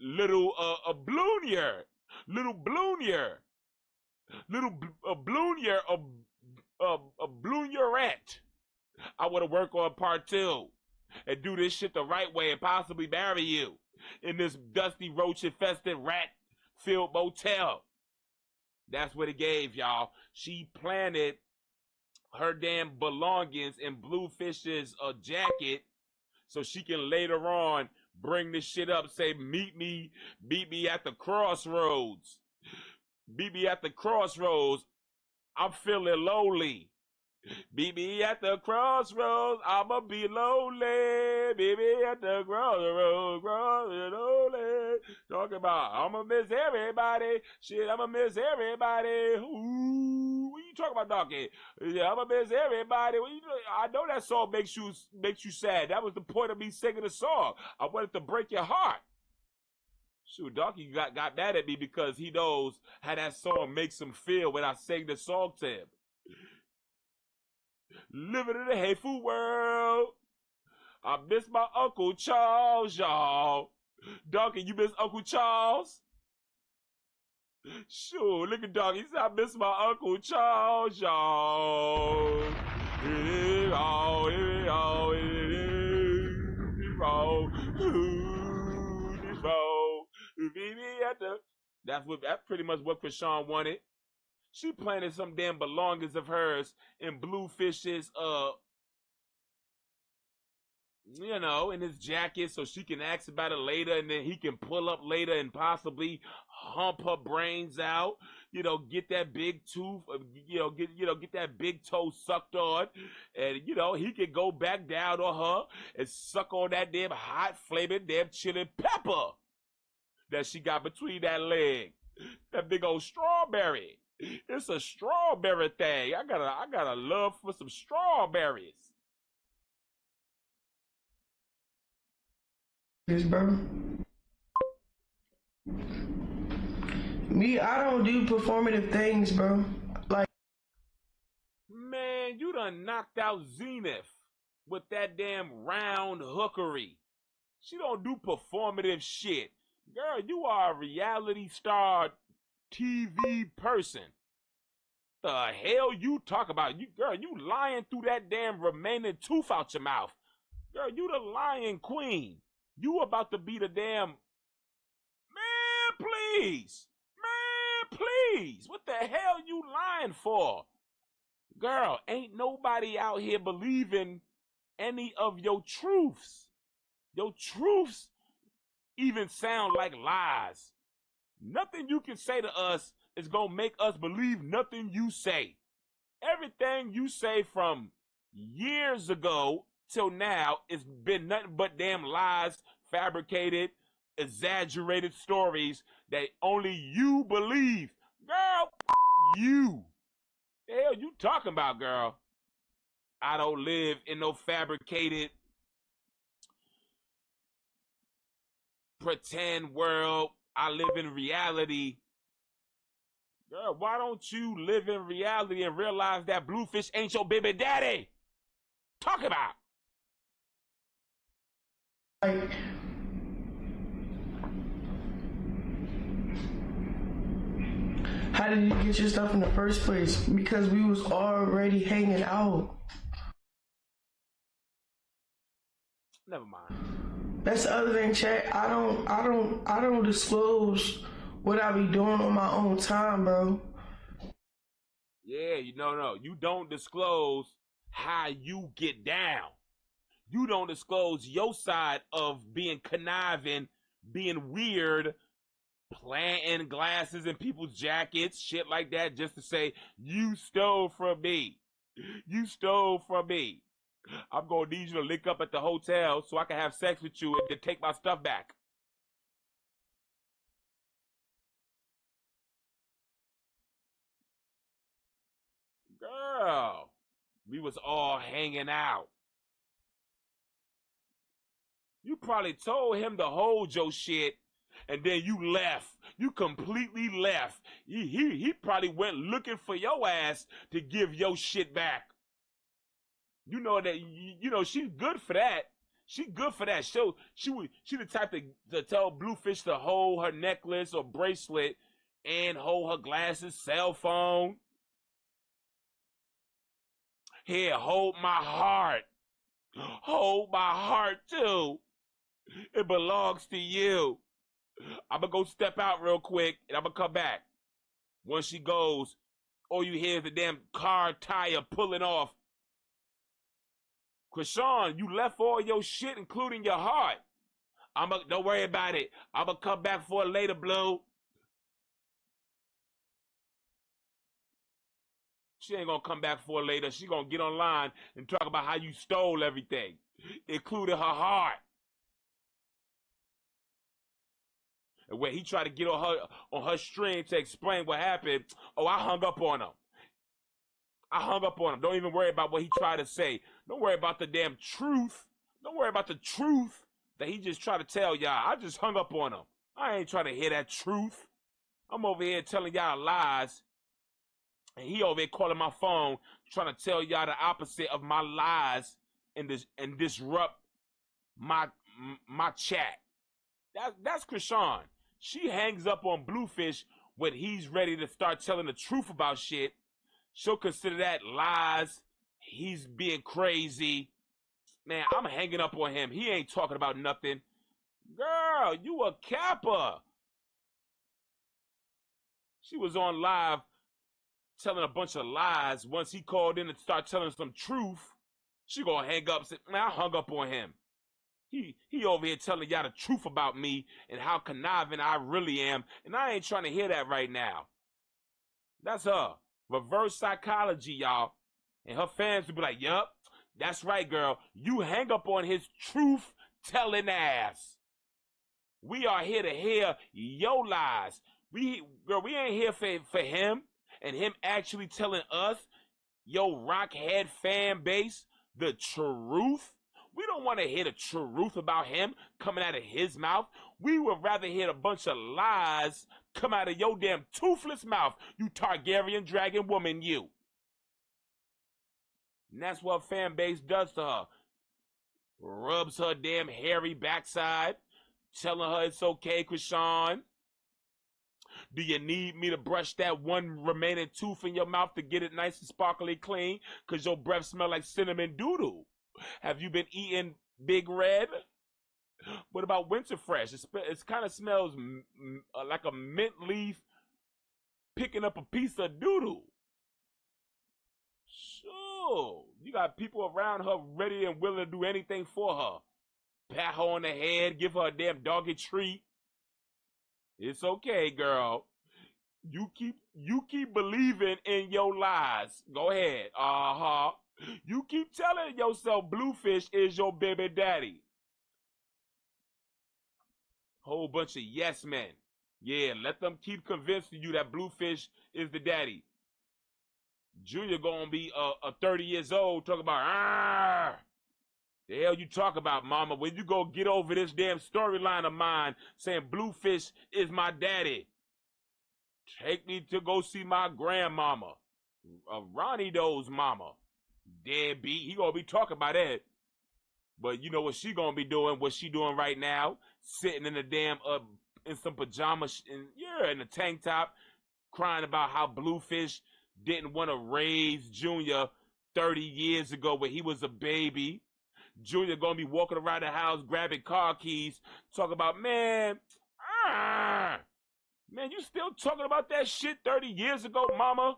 little a Blunier, little a Blunierette. I want to work on part 2 and do this shit the right way and possibly marry you in this dusty, roach-infested, rat-filled motel. That's what it gave, y'all. She planted her damn belongings in Bluefish's jacket so she can later on bring this shit up, say, meet me at the crossroads. Meet me at the crossroads. I'm feeling lonely. Meet me at the crossroads. I'ma be lonely. Meet me at the crossroads. Lonely. Talking about I'ma miss everybody. Shit, I'ma miss everybody. Ooh, what you talking about, doggy? Yeah, I'ma miss everybody. I know that song makes you sad. That was the point of me singing the song. I wanted to break your heart. Shoot, Donkey got mad at me because he knows how that song makes him feel when I sing the song to him. Living in a hateful world. I miss my Uncle Charles, y'all. Donkey, you miss Uncle Charles? Sure, look at Donkey. He said, I miss my Uncle Charles, y'all. That's pretty much what CHRISEAN wanted. She planted some damn belongings of hers in Bluefish's in his jacket so she can ask about it later, and then he can pull up later and possibly hump her brains out, get that big tooth, get that big toe sucked on, and he can go back down on her and suck on that damn hot flaming damn chili pepper that she got between that leg. That big old strawberry. It's a strawberry thing. I got a love for some strawberries. Yes, bro. Me, I don't do performative things, bro. Like, man, you done knocked out Zenith with that damn round hookery. She don't do performative shit. Girl, you are a reality star TV person. The hell you talk about? Girl, you lying through that damn remaining tooth out your mouth. Girl, you the lying queen. You about to be the damn... Man, please. Man, please. What the hell you lying for? Girl, ain't nobody out here believing any of your truths. Your truths even sound like lies. Nothing you can say to us is gonna make us believe nothing you say. Everything you say from years ago till now, it's been nothing but damn lies, fabricated, exaggerated stories that only you believe. Girl, you. The hell you talking about, girl? I don't live in no fabricated pretend world. I live in reality. Girl, why don't you live in reality and realize that Bluefish ain't your baby daddy? Talk about. Like, how did you get your stuff in the first place? Because we was already hanging out. Never mind. That's the other thing, chat. I don't disclose what I be doing on my own time, bro. Yeah, no. You don't disclose how you get down. You don't disclose your side of being conniving, being weird, planting glasses in people's jackets, shit like that, just to say, you stole from me. You stole from me. I'm gonna need you to link up at the hotel so I can have sex with you and then take my stuff back. Girl, we was all hanging out. You probably told him to hold your shit, and then you left. You completely left. He probably went looking for your ass to give your shit back. You know that, she's good for that. She good for that. She the type to tell Bluefish to hold her necklace or bracelet and hold her glasses, cell phone. Here, hold my heart. Hold my heart too. It belongs to you. I'm gonna go step out real quick and I'm gonna come back. Once she goes, all you hear is the damn car tire pulling off. CHRISEAN, you left all your shit, including your heart. Don't worry about it. I'm gonna come back for it later, Blue. She ain't gonna come back for it later. She gonna get online and talk about how you stole everything, including her heart. And when he tried to get on her string to explain what happened, I hung up on him. Don't even worry about what he tried to say. Don't worry about the damn truth. Don't worry about the truth that he just tried to tell y'all. I just hung up on him. I ain't trying to hear that truth. I'm over here telling y'all lies. And he over here calling my phone, trying to tell y'all the opposite of my lies and disrupt my chat. That's CHRISEAN. She hangs up on Bluefish when he's ready to start telling the truth about shit. She'll consider that lies. He's being crazy. Man, I'm hanging up on him. He ain't talking about nothing. Girl, you a capper. She was on live telling a bunch of lies. Once he called in and started telling some truth, she gonna hang up and say, man, I hung up on him. He over here telling y'all the truth about me and how conniving I really am, and I ain't trying to hear that right now. That's her. Reverse psychology, y'all. And her fans will be like, yup, that's right, girl. You hang up on his truth-telling ass. We are here to hear your lies. We ain't here for him and him actually telling us, yo, Rockhead fan base, the truth. We don't want to hear the truth about him coming out of his mouth. We would rather hear a bunch of lies come out of your damn toothless mouth, you Targaryen dragon woman, you. And that's what fan base does to her. Rubs her damn hairy backside, telling her it's okay, CHRISEAN. Do you need me to brush that one remaining tooth in your mouth to get it nice and sparkly clean? Because your breath smell like cinnamon doodle. Have you been eating Big Red? What about Winter Fresh? It kind of smells like a mint leaf picking up a piece of doodle. Sure. You got people around her ready and willing to do anything for her. Pat her on the head, give her a damn doggy treat. It's okay, girl. You keep believing in your lies. Go ahead. You keep telling yourself Bluefish is your baby daddy. Whole bunch of yes men. Yeah, let them keep convincing you that Bluefish is the daddy. Junior gonna be 30 years old talking about, the hell you talk about, mama? When you go get over this damn storyline of mine saying Bluefish is my daddy. Take me to go see my grandmama. Ronnie Doe's mama. Deadbeat. He gonna be talking about that. But you know what she gonna be doing? What she doing right now? Sitting in the damn, in some pajamas, in a tank top, crying about how Bluefish didn't want to raise Junior 30 years ago when he was a baby. Junior gonna be walking around the house grabbing car keys, talking about, man, you still talking about that shit 30 years ago, mama?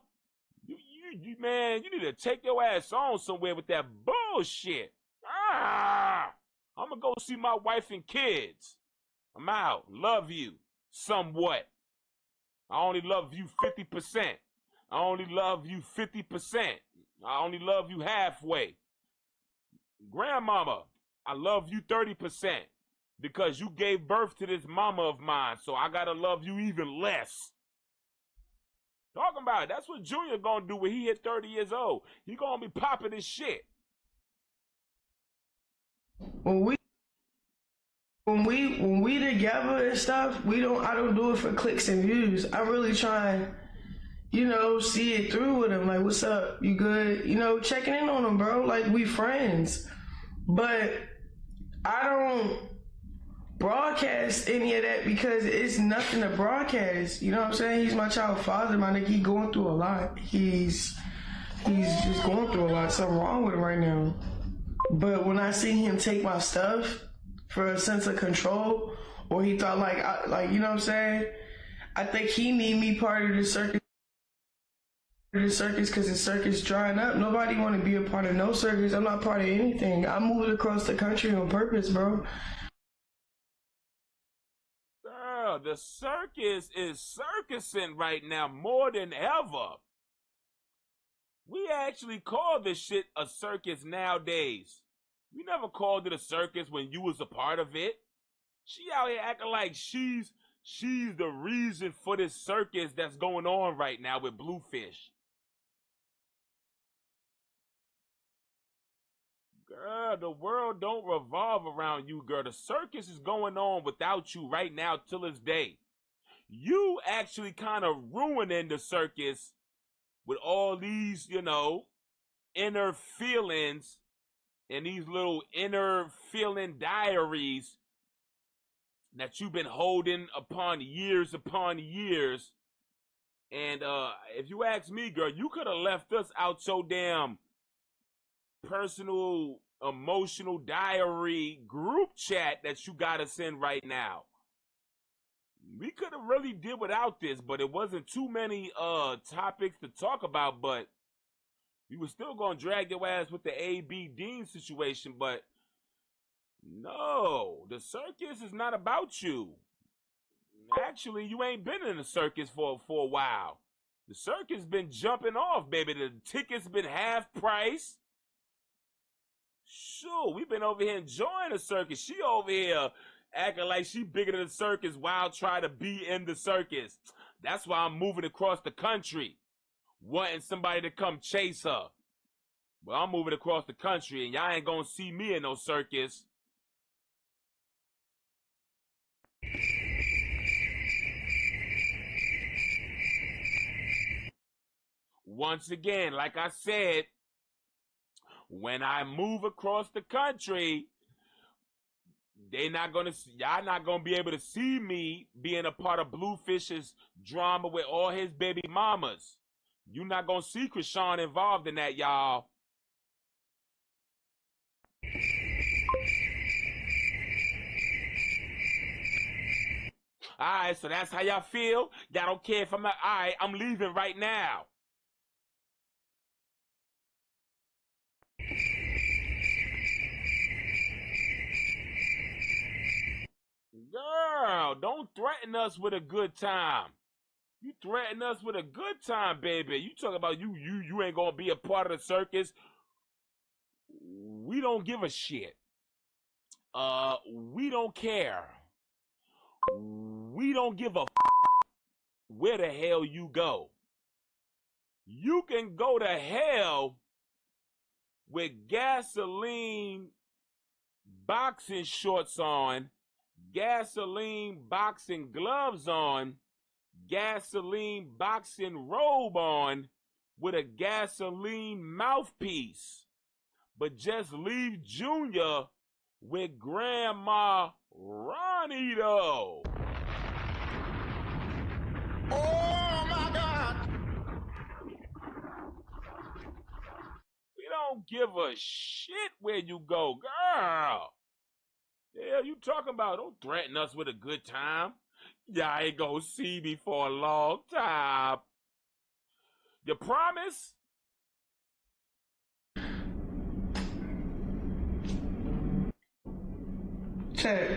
Man, you need to take your ass on somewhere with that bullshit. I'm gonna go see my wife and kids. I'm out. Love you. Somewhat. I only love you 50%. I only love you 50%. I only love you halfway. Grandmama, I love you 30% because you gave birth to this mama of mine, so I gotta love you even less. Talking about it. That's what Junior gonna do when he hit 30 years old. He gonna be popping his shit. When we together and stuff, I don't do it for clicks and views. I really try and, see it through with him. Like, what's up? You good? Checking in on him, bro. Like, we friends. But I don't broadcast any of that because it's nothing to broadcast. You know what I'm saying? He's my child father, my nigga. He going through a lot. He's just going through a lot. Something wrong with him right now. But when I see him take my stuff for a sense of control, or he thought you know what I'm saying? I think he need me part of the circus. Because the circus drying up. Nobody want to be a part of no circus. I'm not part of anything. I moved across the country on purpose, bro. Girl, the circus is circusing right now more than ever. We actually call this shit a circus nowadays. We never called it a circus when you was a part of it. She out here acting like she's the reason for this circus that's going on right now with Bluefish. Girl, the world don't revolve around you, girl. The circus is going on without you right now till this day. You actually kind of ruining the circus with all these, inner feelings and these little inner feeling diaries that you've been holding upon years. And if you ask me, girl, you could have left us out your damn personal emotional diary group chat that you got us in right now. We could have really did without this, but it wasn't too many topics to talk about, but we were still gonna drag your ass with the A.B. Dean situation. But no, the circus is not about you. Actually, you ain't been in the circus for a while. The circus been jumping off, baby. The tickets been half price. Sure, we been over here enjoying the circus. She over here acting like she bigger than the circus while trying to be in the circus. That's why I'm moving across the country, wanting somebody to come chase her. Well, I'm moving across the country, and y'all ain't gonna see me in no circus. Once again, like I said, when I move across the country, y'all not gonna be able to see me being a part of Bluefish's drama with all his baby mamas. You're not gonna see CHRISEAN involved in that, y'all. Alright, so that's how y'all feel? Y'all don't care if alright, I'm leaving right now. Girl, don't threaten us with a good time. You threaten us with a good time, baby. You talk about you ain't gonna be a part of the circus. We don't give a shit. We don't care. We don't give a where the hell you go. You can go to hell with gasoline boxing shorts on, gasoline boxing gloves on, gasoline boxing robe on, with a gasoline mouthpiece. But just leave Junior with Grandma Ronnie though. Oh my God! We don't give a shit where you go, girl. The hell you talking about? Don't threaten us with a good time. Y'all ain't gonna see me for a long time. You promise? Check.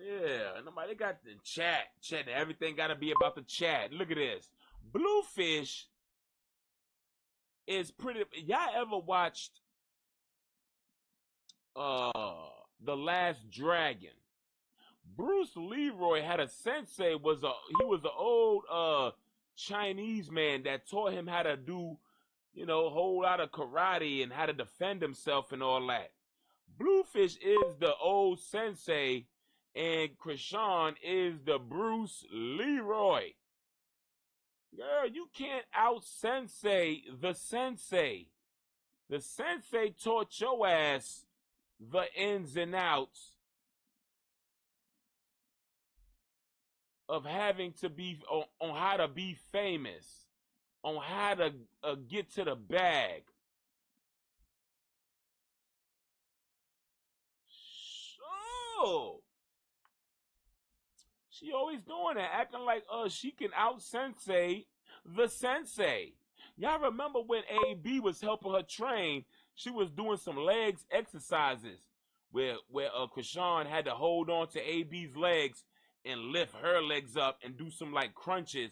Yeah, nobody got the chat. Everything gotta be about the chat. Look at this. Bluefish is pretty. Y'all ever watched The Last Dragon? Bruce Leroy had a sensei. He was an old Chinese man that taught him how to do, a whole lot of karate and how to defend himself and all that. Bluefish is the old sensei, and CHRISEAN is the Bruce Leroy. Girl, you can't out-sensei the sensei. The sensei taught your ass the ins and outs of having to be on how to be famous, on how to get to the bag. So she always doing that, acting like she can out sensei the sensei. Y'all remember when AB was helping her train? She was doing some legs exercises where CHRISEAN had to hold on to AB's legs and lift her legs up and do some like crunches,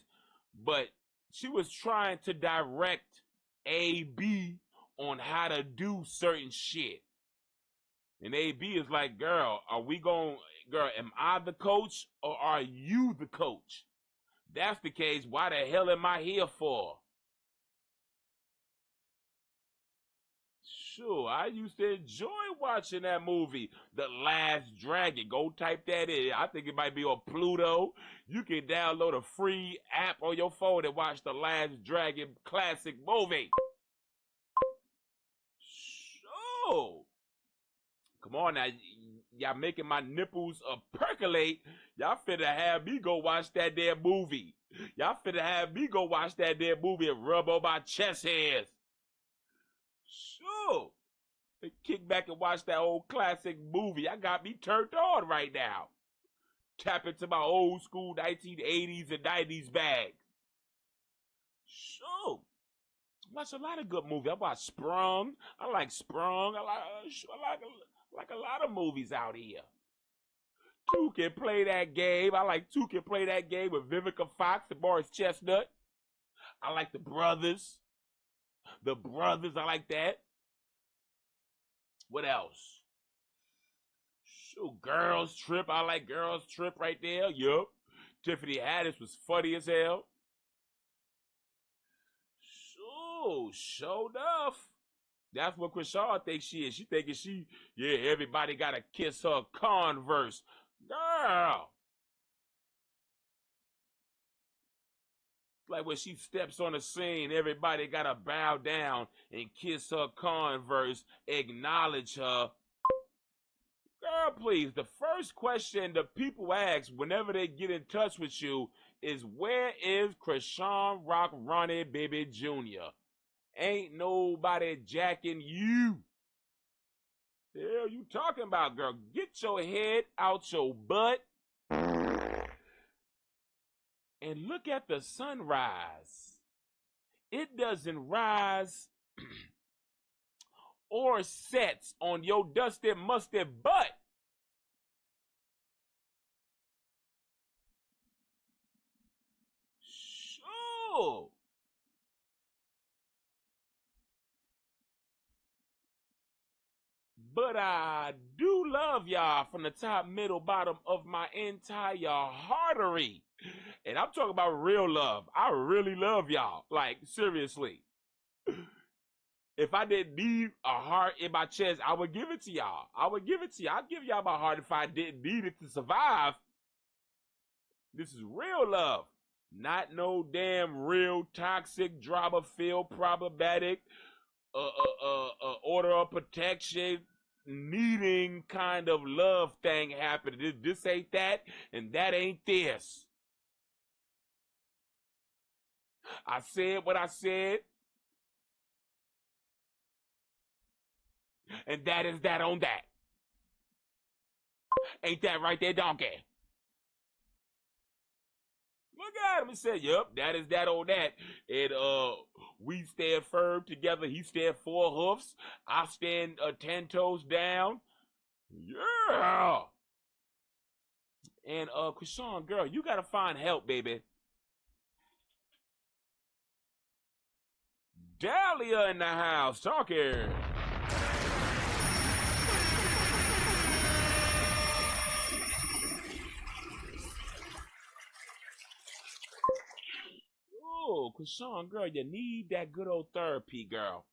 but she was trying to direct AB on how to do certain shit. And AB is like, girl, am I the coach or are you the coach? If that's the case, why the hell am I here for? Sure, I used to enjoy watching that movie, The Last Dragon. Go type that in. I think it might be on Pluto. You can download a free app on your phone and watch The Last Dragon classic movie. Sure. Come on now. Y'all making my nipples percolate. Y'all finna have me go watch that damn movie. Y'all finna have me go watch that damn movie and rub on my chest hairs. Sure. Kick back and watch that old classic movie. I got me turned on right now. Tap into my old school 1980s and 90s bag. Sure. Watch a lot of good movies. I watch Sprung. I like Sprung. I like a lot of movies out here. Two can play that game. I like Two can play that game with Vivica Fox and Morris Chestnut. I like The Brothers. The Brothers, I like that. What else? Shoot, Girls Trip. I like Girls Trip right there. Yup. Tiffany Haddish was funny as hell. Show enough. That's what CHRISEAN thinks she is. She thinking everybody gotta kiss her Converse. Girl. Like when she steps on the scene, everybody gotta bow down and kiss her Converse, acknowledge her. Girl, please, the first question the people ask whenever they get in touch with you is, where is CHRISEAN Rock Ronnie Baby Jr.? Ain't nobody jacking you. The hell you talking about, girl? Get your head out your butt and look at the sunrise. It doesn't rise or sets on your dusty, musty butt. Sure. But I do love y'all from the top, middle, bottom of my entire heartery. And I'm talking about real love. I really love y'all. Like, seriously. If I didn't need a heart in my chest, I would give it to y'all. I'd give y'all my heart if I didn't need it to survive. This is real love. Not no damn real toxic, drama-filled, problematic, order of protection, needing kind of love thing happening. This ain't that, and that ain't this. I said what I said, and that is that on that. Ain't that right there, donkey? Look at him and say, yup, that is that on that. And we stand firm together. He stand 4 hoofs. I stand 10 toes down. Yeah. And CHRISEAN, girl, you gotta find help, baby. Dahlia in the house, talking. Oh, CHRISEAN, girl, you need that good old therapy, girl.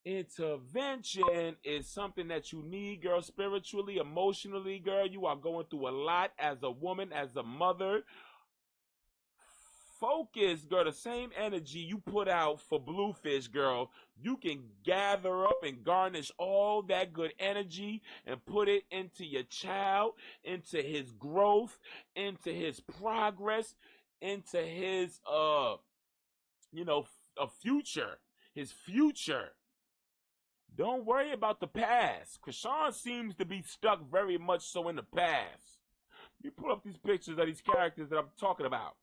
Intervention is something that you need, girl, spiritually, emotionally, girl. You are going through a lot as a woman, as a mother. Focus, girl, the same energy you put out for Bluefish, girl, you can gather up and garnish all that good energy and put it into your child, into his growth, into his progress, into his, a future, his future. Don't worry about the past. CHRISEAN seems to be stuck very much so in the past. Let me pull up these pictures of these characters that I'm talking about.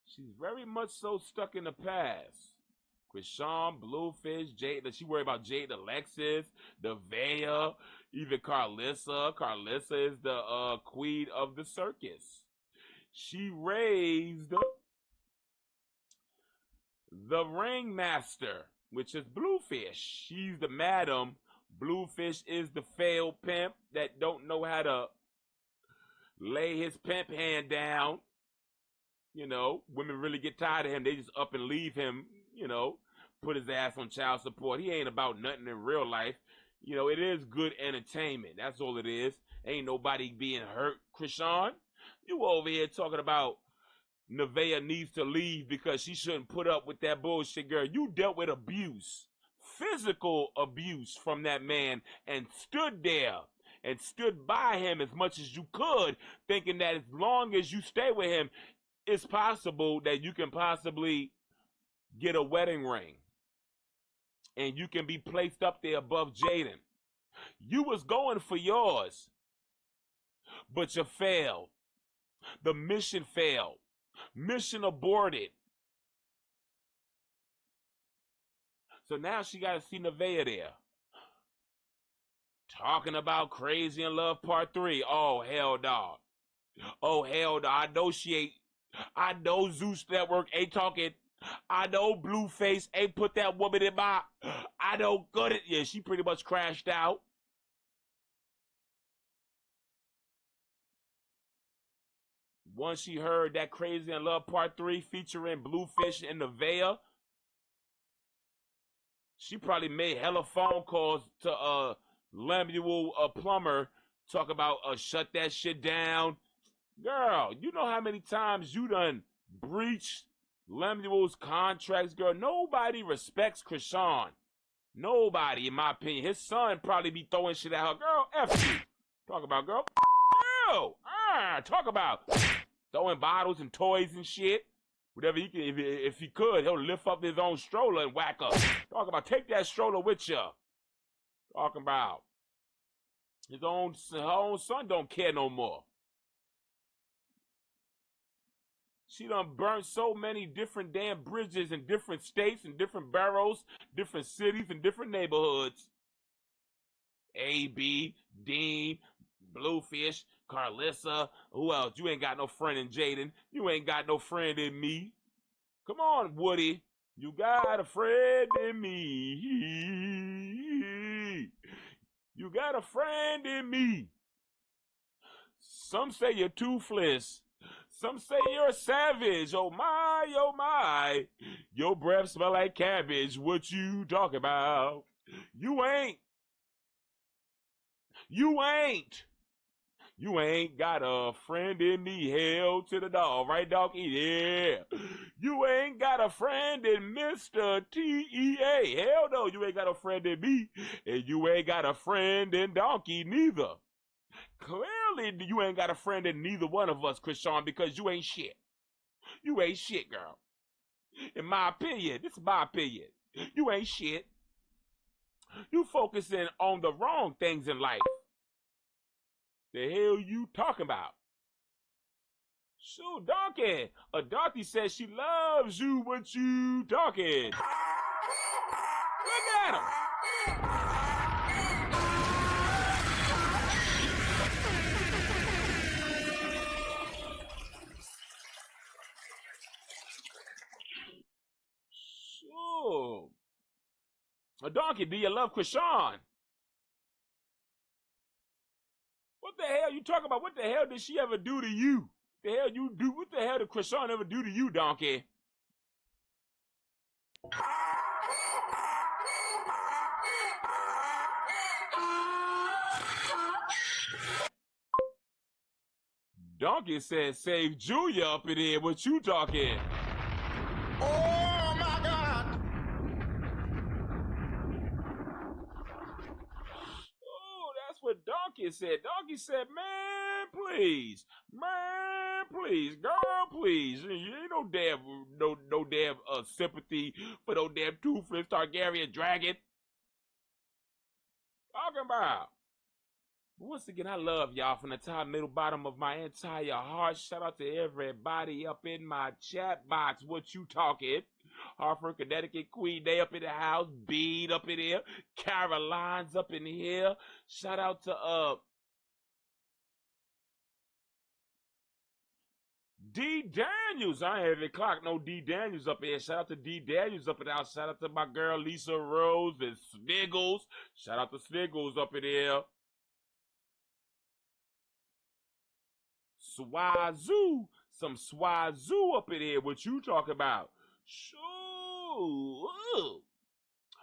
She's very much so stuck in the past. CHRISEAN, Bluefish, Jada. She worried about Jada, Alexis, NEVAEH, even Carlissa. Carlissa is the queen of the circus. She raised the ringmaster, which is Bluefish. She's the madam. Bluefish is the failed pimp that don't know how to lay his pimp hand down. You know, women really get tired of him. They just up and leave him, put his ass on child support. He ain't about nothing in real life. It is good entertainment. That's all it is. Ain't nobody being hurt. CHRISEAN, You over here talking about NEVAEH needs to leave because she shouldn't put up with that bullshit, girl. You dealt with abuse, physical abuse from that man, and stood there and stood by him as much as you could, thinking that as long as you stay with him, it's possible that you can possibly get a wedding ring and you can be placed up there above Jaden. You was going for yours, but you failed. The mission failed. Mission aborted. So now she got to see NEVAEH there. Talking about Crazy in Love Part 3. Oh, hell dog. Oh, hell dog. I know she ain't. I know Zeus Network ain't talking. I know BLUEFACE ain't put that woman in my. I know good at. Yeah, she pretty much crashed out. Once she heard that Crazy in Love Part 3 featuring BLUEFACE and NEVAEH, she probably made hella phone calls to Lemuel Plumber, talk about shut that shit down. Girl, you know how many times you done breached Lemuel's contracts, girl? Nobody respects CHRISEAN. Nobody, in my opinion. His son probably be throwing shit at her. Girl, F you. Talk about, girl. Ew. Talk about throwing bottles and toys and shit. Whatever he can, if he could, he'll lift up his own stroller and whack up. Talk about, take that stroller with you. Talking about her own son don't care no more. She done burnt so many different damn bridges in different states and different boroughs, different cities and different neighborhoods. A.B., Dean, Bluefish, Carlissa, who else? You ain't got no friend in Jaden. You ain't got no friend in me. Come on, Woody. You got a friend in me. You got a friend in me. Some say you're toothless. Some say you're a savage. Oh my, oh my. Your breath smell like cabbage. What you talking about? You ain't. You ain't. You ain't got a friend in me. Hell to the dog. Right, doggy? Yeah. You ain't got a friend in Mr. T.E.A. Hell no, you ain't got a friend in me. And you ain't got a friend in Donkey neither. Clearly, you ain't got a friend in neither one of us, CHRISEAN, because you ain't shit. You ain't shit, girl. In my opinion, this is my opinion. You ain't shit. You focusing on the wrong things in life. The hell you talking about? Shoot, Donkey. A donkey says she loves you. What you talking? Look at him. Shoot. A donkey, do you love CHRISEAN? What the hell you talking about? What the hell did she ever do to you? The hell you do? What the hell did CHRISEAN ever do to you, donkey? Donkey said save Julia up in here. What you talking? Oh my God! Oh, that's what Donkey said. Donkey said, man, please. Man, please. Girl, please. You ain't no damn sympathy for no damn toothless Targaryen dragon. Talking about. Once again, I love y'all from the top, middle, bottom of my entire heart. Shout out to everybody up in my chat box. What you talking? Hartford, Connecticut, Queen Day up in the house. Bede up in here. Caroline's up in here. Shout out to D. Daniels. I ain't even clock no D. Daniels up here. Shout out to D. Daniels up in the house. Shout out to my girl Lisa Rose and Sniggles. Shout out to Sniggles up in here. Swazoo. Some Swazoo up in here. What you talking about? Shoo.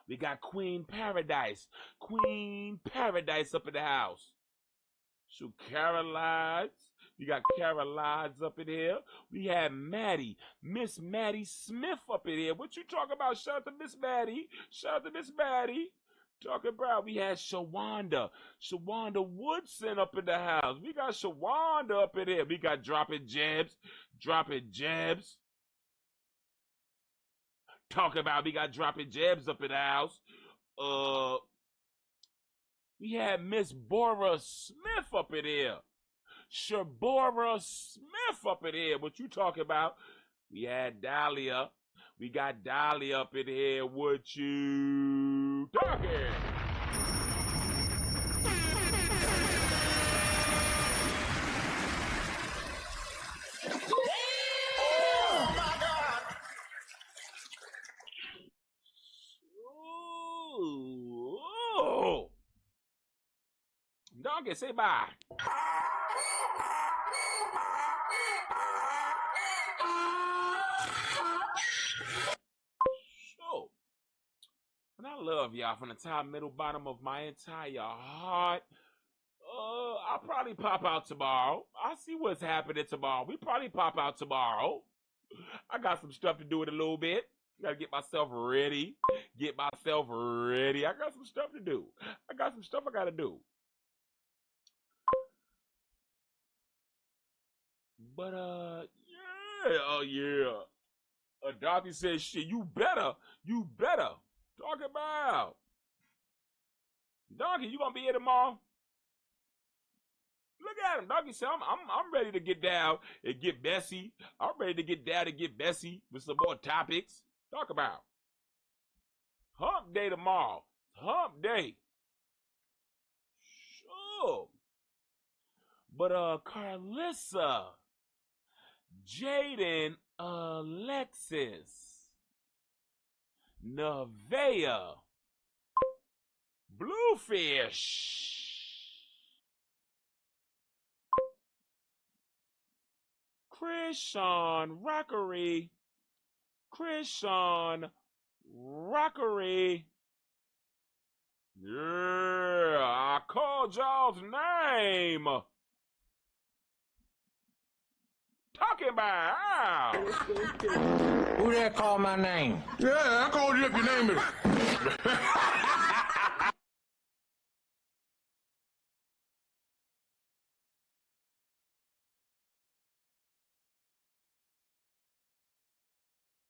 We got Queen Paradise. Queen Paradise up in the house. Shoo, Caroline's. We got Caroline's up in here. We had Maddie, Miss Maddie Smith up in here. What you talking about? Shout out to Miss Maddie. Shout out to Miss Maddie. Talking about, we had Shawanda Woodson up in the house. We got Shawanda up in here. We got Dropping Jabs. Talking about, we got Dropping Jabs up in the house. We had Miss Bora Smith up in here. Shabora Smith up in here. What you talking about? We had Dahlia. We got Dahlia up in here. What you talking? Oh my God! Ooh. Donkey, say bye. So, and I love y'all from the top, middle, bottom of my entire heart. I'll probably pop out tomorrow. I'll see what's happening tomorrow. We probably pop out tomorrow. I got some stuff to do in a little bit. Gotta get myself ready. I got some stuff to do. I got some stuff I gotta do. But, yeah. Dorothy says, shit, you better. Talk about. Donkey, you gonna be here tomorrow? Look at him. Donkey said, I'm ready to get down and get messy. I'm ready to get down and get messy with some more topics. Talk about. Hump day tomorrow. Hump day. Sure. But, Carlissa, Jaden, Alexis, NEVAEH, Bluefish, CHRISEAN Rockery. Yeah, I called y'all's name. Talking about. Who that called my name? Yeah, I called you if your name is.